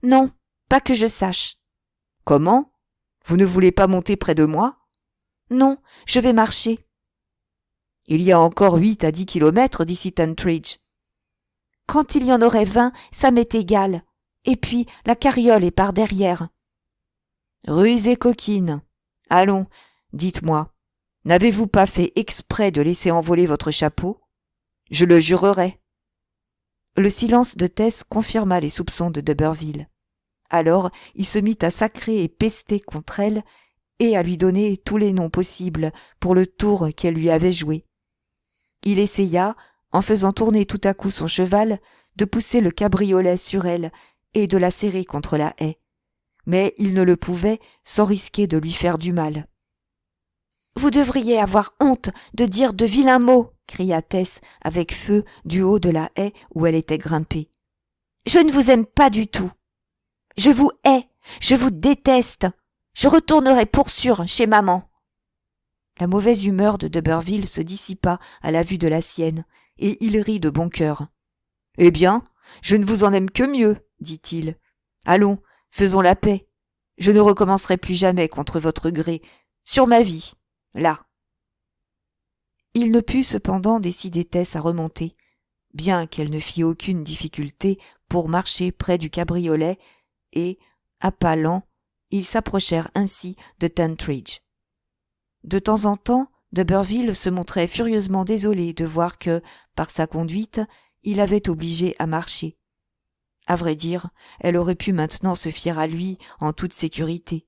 Non, pas que je sache. Comment? Vous ne voulez pas monter près de moi? Non, je vais marcher. Il y a encore 8 à 10 kilomètres d'ici Tantridge. Quand il y en aurait 20, ça m'est égal. Et puis, la carriole est par derrière. Rusée coquine. Allons, dites-moi, n'avez-vous pas fait exprès de laisser envoler votre chapeau? Je le jurerais. Le silence de Tess confirma les soupçons de D'Urberville. Alors, il se mit à sacrer et pester contre elle et à lui donner tous les noms possibles pour le tour qu'elle lui avait joué. Il essaya, en faisant tourner tout à coup son cheval, de pousser le cabriolet sur elle et de la serrer contre la haie. Mais il ne le pouvait sans risquer de lui faire du mal. « Vous devriez avoir honte de dire de vilains mots !» cria Tess avec feu du haut de la haie où elle était grimpée. « Je ne vous aime pas du tout. Je vous hais, je vous déteste. Je retournerai pour sûr chez maman. » La mauvaise humeur de D'Urberville se dissipa à la vue de la sienne, et il rit de bon cœur. « Eh bien, je ne vous en aime que mieux, dit-il. Allons, faisons la paix. Je ne recommencerai plus jamais contre votre gré, sur ma vie, là. » Il ne put cependant décider Tess à remonter, bien qu'elle ne fît aucune difficulté pour marcher près du cabriolet, et, à pas lents, ils s'approchèrent ainsi de Tantridge. De temps en temps, D'Urberville se montrait furieusement désolé de voir que, par sa conduite, il avait obligé à marcher. À vrai dire, elle aurait pu maintenant se fier à lui en toute sécurité.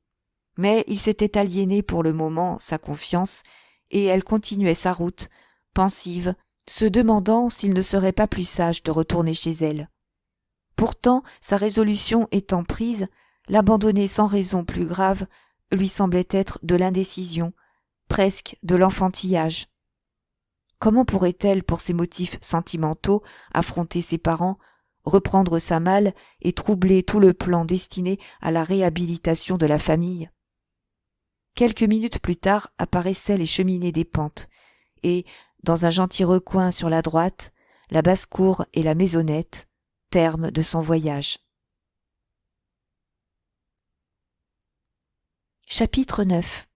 Mais il s'était aliéné pour le moment sa confiance, et elle continuait sa route, pensive, se demandant s'il ne serait pas plus sage de retourner chez elle. Pourtant, sa résolution étant prise, l'abandonner sans raison plus grave lui semblait être de l'indécision, presque de l'enfantillage. Comment pourrait-elle, pour ses motifs sentimentaux, affronter ses parents, reprendre sa malle et troubler tout le plan destiné à la réhabilitation de la famille? Quelques minutes plus tard apparaissaient les cheminées des Pentes, et, dans un gentil recoin sur la droite, la basse-cour et la maisonnette, terme de son voyage. Chapitre 9.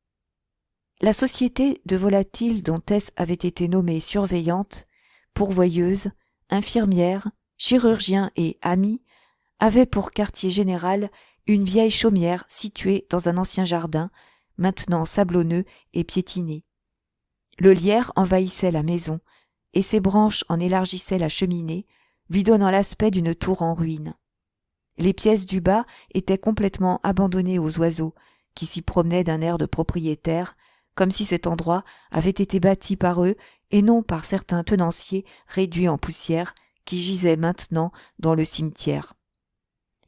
La société de volatiles dont Tess avait été nommée surveillante, pourvoyeuse, infirmière, chirurgien et amie, avait pour quartier général une vieille chaumière située dans un ancien jardin, maintenant sablonneux et piétiné. Le lierre envahissait la maison, et ses branches en élargissaient la cheminée, lui donnant l'aspect d'une tour en ruine. Les pièces du bas étaient complètement abandonnées aux oiseaux, qui s'y promenaient d'un air de propriétaire, comme si cet endroit avait été bâti par eux et non par certains tenanciers réduits en poussière qui gisaient maintenant dans le cimetière.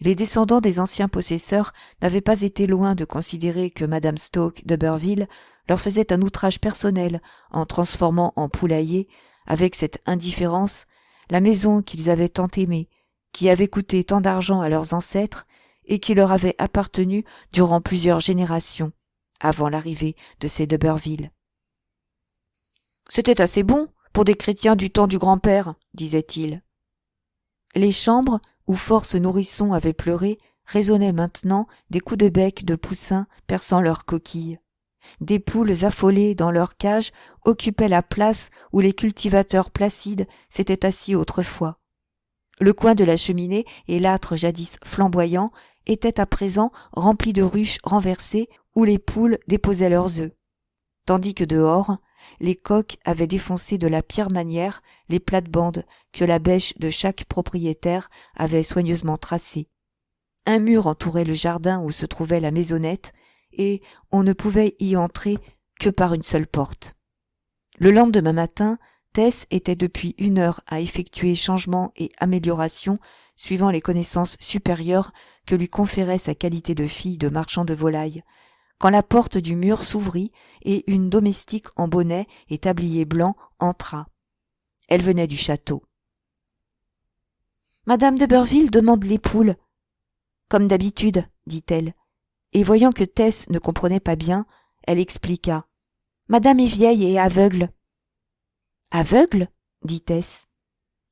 Les descendants des anciens possesseurs n'avaient pas été loin de considérer que Madame Stoke d'Urberville leur faisait un outrage personnel en transformant en poulailler, avec cette indifférence, la maison qu'ils avaient tant aimée, qui avait coûté tant d'argent à leurs ancêtres et qui leur avait appartenu durant plusieurs générations, avant l'arrivée de ces d'Urberville. « C'était assez bon pour des chrétiens du temps du grand-père, disait-il. » Les chambres où force nourrissons avaient pleuré résonnaient maintenant des coups de bec de poussins perçant leurs coquilles. Des poules affolées dans leurs cages occupaient la place où les cultivateurs placides s'étaient assis autrefois. Le coin de la cheminée et l'âtre jadis flamboyant étaient à présent remplis de ruches renversées où les poules déposaient leurs œufs, tandis que dehors, les coqs avaient défoncé de la pire manière les plates-bandes que la bêche de chaque propriétaire avait soigneusement tracées. Un mur entourait le jardin où se trouvait la maisonnette, et on ne pouvait y entrer que par une seule porte. Le lendemain matin, Tess était depuis 1 heure à effectuer changements et améliorations suivant les connaissances supérieures que lui conférait sa qualité de fille de marchand de volailles, quand la porte du mur s'ouvrit et une domestique en bonnet et tablier blanc entra. Elle venait du château. « Madame d'Urberville demande les poules. »« Comme d'habitude, dit-elle. Et voyant que Tess ne comprenait pas bien, elle expliqua. « Madame est vieille et aveugle. Aveugle dit Tess.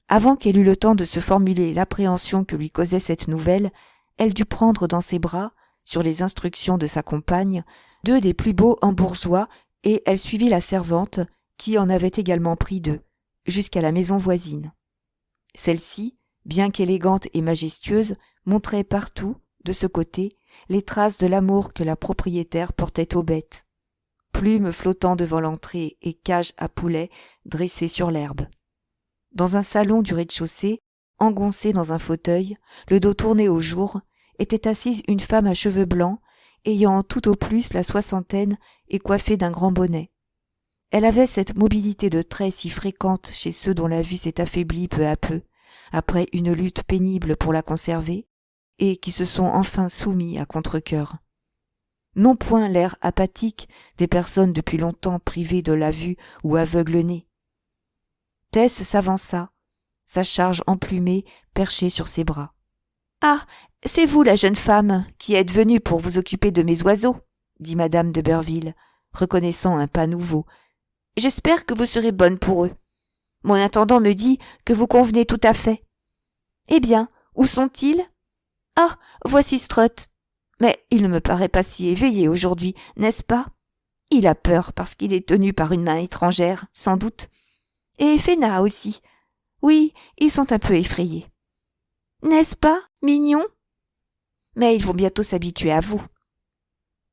Avant qu'elle eût le temps de se formuler l'appréhension que lui causait cette nouvelle, elle dut prendre dans ses bras, sur les instructions de sa compagne, 2 des plus beaux hambourgeois, et elle suivit la servante, qui en avait également pris 2, jusqu'à la maison voisine. Celle-ci, bien qu'élégante et majestueuse, montrait partout, de ce côté, les traces de l'amour que la propriétaire portait aux bêtes. Plumes flottant devant l'entrée et cages à poulets dressées sur l'herbe. Dans un salon du rez-de-chaussée, engoncée dans un fauteuil, le dos tourné au jour, était assise une femme à cheveux blancs, ayant tout au plus la soixantaine et coiffée d'un grand bonnet. Elle avait cette mobilité de traits si fréquente chez ceux dont la vue s'est affaiblie peu à peu, après une lutte pénible pour la conserver, et qui se sont enfin soumis à contre-cœur. Non point l'air apathique des personnes depuis longtemps privées de la vue ou aveugles-nées. Tess s'avança, sa charge emplumée perchée sur ses bras. « Ah, c'est vous la jeune femme qui êtes venue pour vous occuper de mes oiseaux, dit madame de Berville, reconnaissant un pas nouveau. J'espère que vous serez bonne pour eux. Mon intendant me dit que vous convenez tout à fait. Eh bien, où sont-ils? Ah, voici Strut. Mais il ne me paraît pas si éveillé aujourd'hui, n'est-ce pas? Il a peur parce qu'il est tenu par une main étrangère, sans doute. Et Féna aussi. Oui, ils sont un peu effrayés. N'est-ce pas, mignon? Mais ils vont bientôt s'habituer à vous. »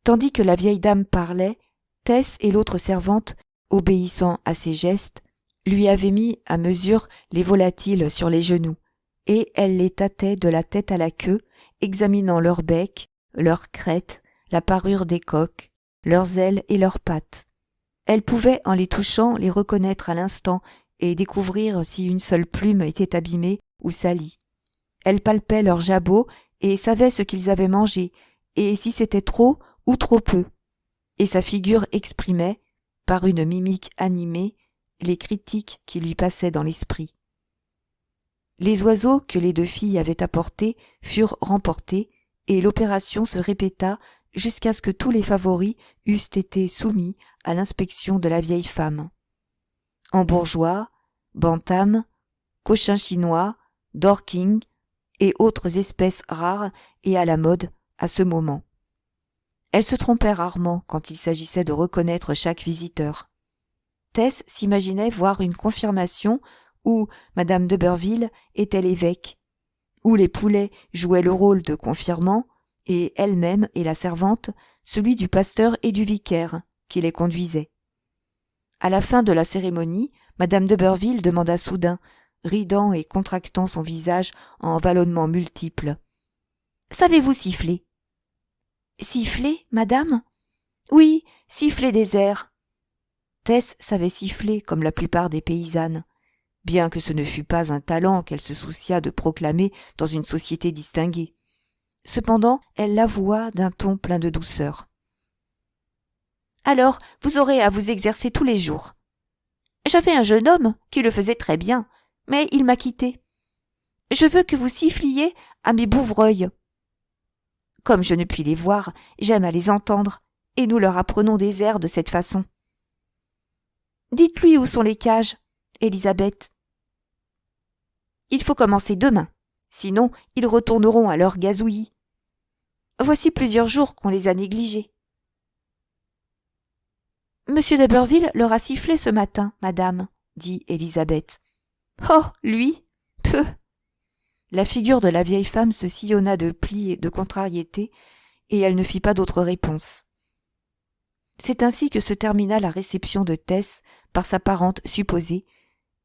Tandis que la vieille dame parlait, Tess et l'autre servante, obéissant à ses gestes, lui avaient mis à mesure les volatiles sur les genoux, et elle les tâtait de la tête à la queue, examinant leur bec, leurs crêtes, la parure des coques, leurs ailes et leurs pattes. Elle pouvait, en les touchant, les reconnaître à l'instant et découvrir si une seule plume était abîmée ou salie. Elle palpait leurs jabots et savait ce qu'ils avaient mangé, et si c'était trop ou trop peu. Et sa figure exprimait, par une mimique animée, les critiques qui lui passaient dans l'esprit. Les oiseaux que les 2 filles avaient apportés furent remportés, et l'opération se répéta jusqu'à ce que tous les favoris eussent été soumis à l'inspection de la vieille femme. Hambourgeois, bantams, cochins chinois, dorking et autres espèces rares et à la mode à ce moment. Elle se trompait rarement quand il s'agissait de reconnaître chaque visiteur. Tess s'imaginait voir une confirmation où madame de Berville était l'évêque, où les poulets jouaient le rôle de confirmants et elle-même et la servante celui du pasteur et du vicaire qui les conduisait. À la fin de la cérémonie, madame de Berville demanda soudain, ridant et contractant son visage en vallonnements multiples. « Savez-vous siffler ?»« Siffler, madame ? Oui, siffler des airs. » Tess savait siffler comme la plupart des paysannes, bien que ce ne fût pas un talent qu'elle se souciât de proclamer dans une société distinguée. Cependant, elle l'avoua d'un ton plein de douceur. « Alors, vous aurez à vous exercer tous les jours. J'avais un jeune homme qui le faisait très bien, mais il m'a quitté. Je veux que vous siffliez à mes bouvreuils. Comme je ne puis les voir, j'aime à les entendre, et nous leur apprenons des airs de cette façon. Dites-lui où sont les cages, Élisabeth. Il faut commencer demain, sinon ils retourneront à leur gazouillis. Voici plusieurs jours qu'on les a négligés. Monsieur de Berville leur a sifflé ce matin, madame, dit Élisabeth. Oh, lui? Peu! La figure de la vieille femme se sillonna de plis et de contrariété, et elle ne fit pas d'autre réponse. C'est ainsi que se termina la réception de Tess par sa parente supposée,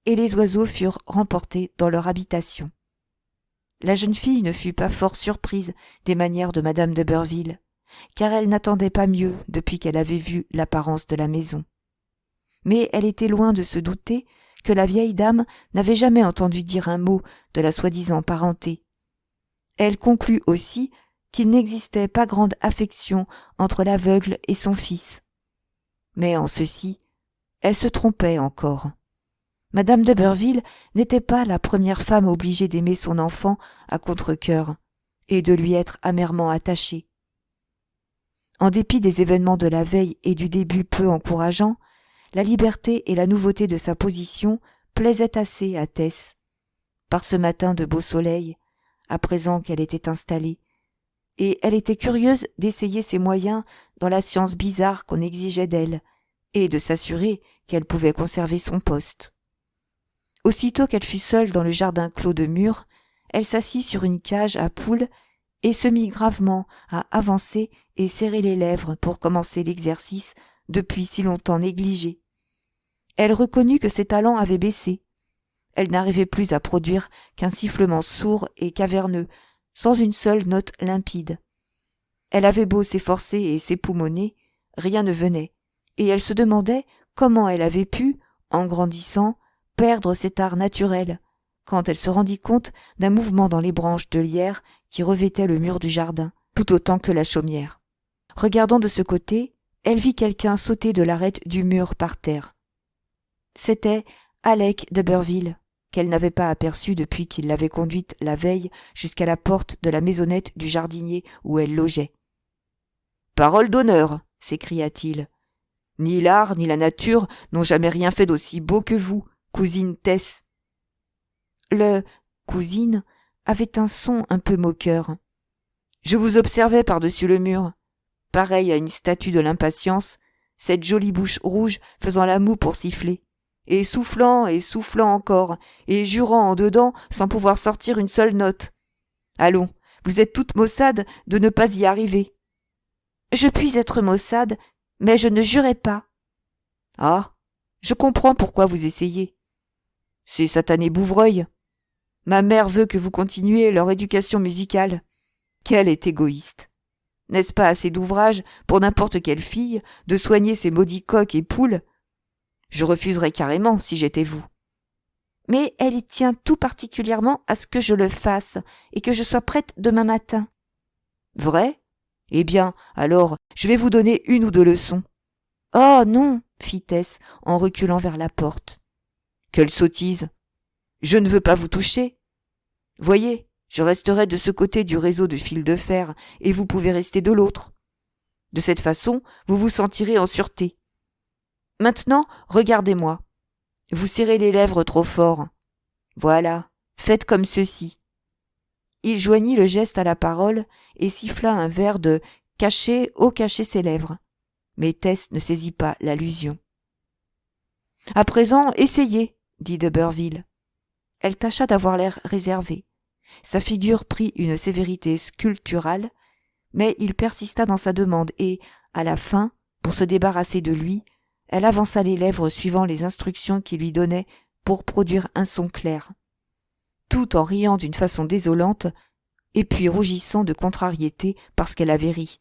et les oiseaux furent remportés dans leur habitation. La jeune fille ne fut pas fort surprise des manières de madame de Berville, car elle n'attendait pas mieux depuis qu'elle avait vu l'apparence de la maison. Mais elle était loin de se douter que la vieille dame n'avait jamais entendu dire un mot de la soi-disant parenté. Elle conclut aussi qu'il n'existait pas grande affection entre l'aveugle et son fils. Mais en ceci, elle se trompait encore. Madame de Berville n'était pas la première femme obligée d'aimer son enfant à contre-cœur et de lui être amèrement attachée. En dépit des événements de la veille et du début peu encourageant, la liberté et la nouveauté de sa position plaisaient assez à Tess. Par ce matin de beau soleil, à présent qu'elle était installée, et elle était curieuse d'essayer ses moyens dans la science bizarre qu'on exigeait d'elle, et de s'assurer qu'elle pouvait conserver son poste. Aussitôt qu'elle fut seule dans le jardin clos de murs, elle s'assit sur une cage à poules et se mit gravement à avancer et serrer les lèvres pour commencer l'exercice depuis si longtemps négligé. Elle reconnut que ses talents avaient baissé. Elle n'arrivait plus à produire qu'un sifflement sourd et caverneux, sans une seule note limpide. Elle avait beau s'efforcer et s'époumoner, rien ne venait, et elle se demandait comment elle avait pu, en grandissant, perdre cet art naturel, quand elle se rendit compte d'un mouvement dans les branches de lierre qui revêtaient le mur du jardin, tout autant que la chaumière. Regardant de ce côté, elle vit quelqu'un sauter de l'arête du mur par terre. C'était Alec d'Urberville, qu'elle n'avait pas aperçu depuis qu'il l'avait conduite la veille jusqu'à la porte de la maisonnette du jardinier où elle logeait. « Parole d'honneur !» s'écria-t-il. « Ni l'art ni la nature n'ont jamais rien fait d'aussi beau que vous, cousine Tess. » Le « cousine » avait un son un peu moqueur. « Je vous observais par-dessus le mur, pareil à une statue de l'impatience, cette jolie bouche rouge faisant la moue pour siffler, et soufflant encore, et jurant en dedans sans pouvoir sortir une seule note. Allons, vous êtes toute maussade de ne pas y arriver. »« Je puis être maussade, mais je ne jurais pas. »« Ah, je comprends pourquoi vous essayez. C'est satané Bouvreuil. Ma mère veut que vous continuiez leur éducation musicale. Qu'elle est égoïste. N'est-ce pas assez d'ouvrage pour n'importe quelle fille de soigner ses maudits coqs et poules ? Je refuserais carrément si j'étais vous. »« Mais elle y tient tout particulièrement à ce que je le fasse et que je sois prête demain matin. »« Vrai ? Eh bien, alors, je vais vous donner une ou deux leçons. »« Oh non !» fit Tess en reculant vers la porte. « Quelle sottise ! Je ne veux pas vous toucher. Voyez, je resterai de ce côté du réseau de fil de fer et vous pouvez rester de l'autre. De cette façon, vous vous sentirez en sûreté. Maintenant, regardez-moi. Vous serrez les lèvres trop fort. Voilà, faites comme ceci. » Il joignit le geste à la parole et siffla un vers de « cacher, oh cacher ses lèvres ». Mais Tess ne saisit pas l'allusion. « À présent, essayez, » dit d'Urberville. Elle tâcha d'avoir l'air réservé. Sa figure prit une sévérité sculpturale, mais il persista dans sa demande et, à la fin, pour se débarrasser de lui, elle avança les lèvres suivant les instructions qu'il lui donnait pour produire un son clair, tout en riant d'une façon désolante et puis rougissant de contrariété parce qu'elle avait ri.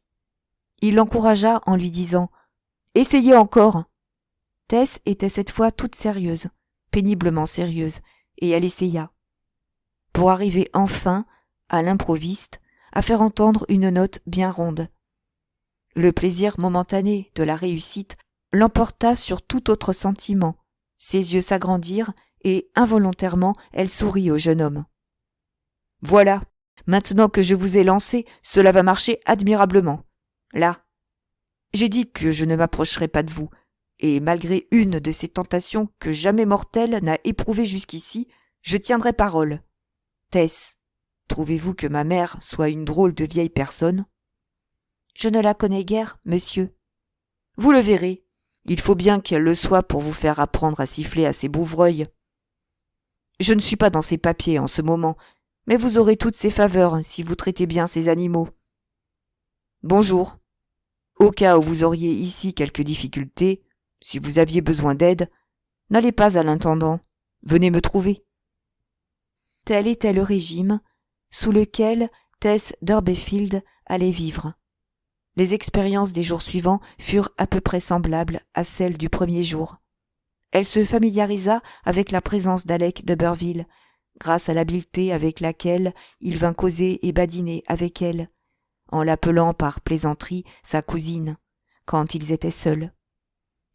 Il l'encouragea en lui disant « Essayez encore !» Tess était cette fois toute sérieuse, péniblement sérieuse, et elle essaya. Pour arriver enfin, à l'improviste, à faire entendre une note bien ronde. Le plaisir momentané de la réussite l'emporta sur tout autre sentiment. Ses yeux s'agrandirent et, involontairement, elle sourit au jeune homme. « Voilà, maintenant que je vous ai lancé, cela va marcher admirablement. Là, j'ai dit que je ne m'approcherais pas de vous, et malgré une de ces tentations que jamais mortel n'a éprouvées jusqu'ici, je tiendrai parole. Tess, trouvez-vous que ma mère soit une drôle de vieille personne ? » ?»« Je ne la connais guère, monsieur. »« Vous le verrez. Il faut bien qu'elle le soit pour vous faire apprendre à siffler à ces Bouvreuils. Je ne suis pas dans ces papiers en ce moment, mais vous aurez toutes ces faveurs si vous traitez bien ces animaux. Bonjour. Au cas où vous auriez ici quelques difficultés, si vous aviez besoin d'aide, n'allez pas à l'intendant. Venez me trouver. » Tel était le régime sous lequel Tess d'Urberfield allait vivre. Les expériences des jours suivants furent à peu près semblables à celles du premier jour. Elle se familiarisa avec la présence d'Alec d'Urberville, grâce à l'habileté avec laquelle il vint causer et badiner avec elle, en l'appelant par plaisanterie sa cousine, quand ils étaient seuls.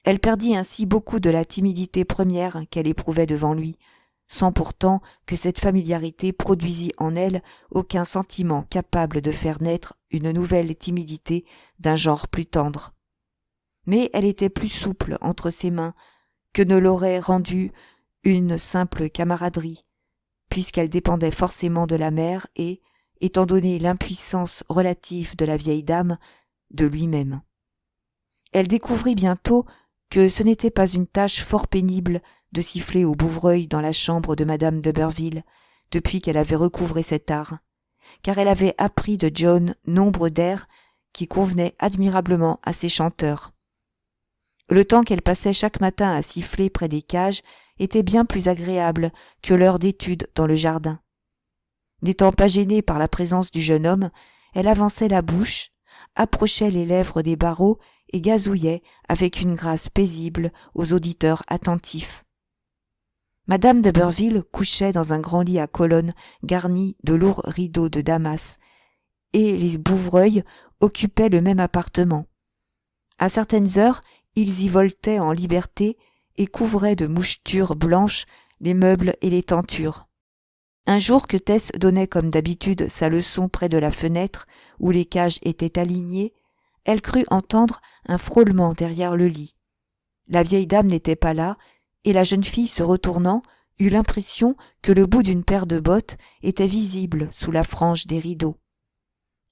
Elle perdit ainsi beaucoup de la timidité première qu'elle éprouvait devant lui, sans pourtant que cette familiarité produisît en elle aucun sentiment capable de faire naître une nouvelle timidité d'un genre plus tendre. mais elle était plus souple entre ses mains que ne l'aurait rendu une simple camaraderie, puisqu'elle dépendait forcément de la mère et, étant donné l'impuissance relative de la vieille dame, de lui-même. Elle découvrit bientôt que ce n'était pas une tâche fort pénible de siffler au bouvreuil dans la chambre de madame de Burville, depuis qu'elle avait recouvré cet art, car elle avait appris de John nombre d'airs qui convenaient admirablement à ses chanteurs. Le temps qu'elle passait chaque matin à siffler près des cages était bien plus agréable que l'heure d'étude dans le jardin. N'étant pas gênée par la présence du jeune homme, elle avançait la bouche, approchait les lèvres des barreaux et gazouillait avec une grâce paisible aux auditeurs attentifs. Madame de Burville couchait dans un grand lit à colonnes garni de lourds rideaux de Damas, et les Bouvreuils occupaient le même appartement. À certaines heures, ils y voletaient en liberté et couvraient de mouchetures blanches les meubles et les tentures. Un jour que Tess donnait comme d'habitude sa leçon près de la fenêtre où les cages étaient alignées, elle crut entendre un frôlement derrière le lit. La vieille dame n'était pas là, et la jeune fille, se retournant, eut l'impression que le bout d'une paire de bottes était visible sous la frange des rideaux.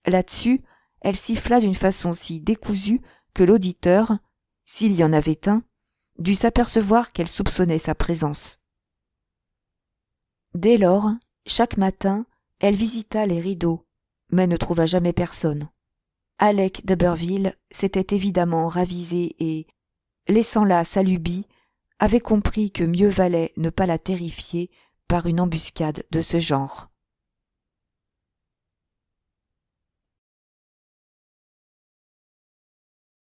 Là-dessus, elle siffla d'une façon si décousue que l'auditeur, s'il y en avait un, dut s'apercevoir qu'elle soupçonnait sa présence. Dès lors, chaque matin, elle visita les rideaux, mais ne trouva jamais personne. Alec de Burville s'était évidemment ravisé et, laissant là sa lubie, avait compris que mieux valait ne pas la terrifier par une embuscade de ce genre.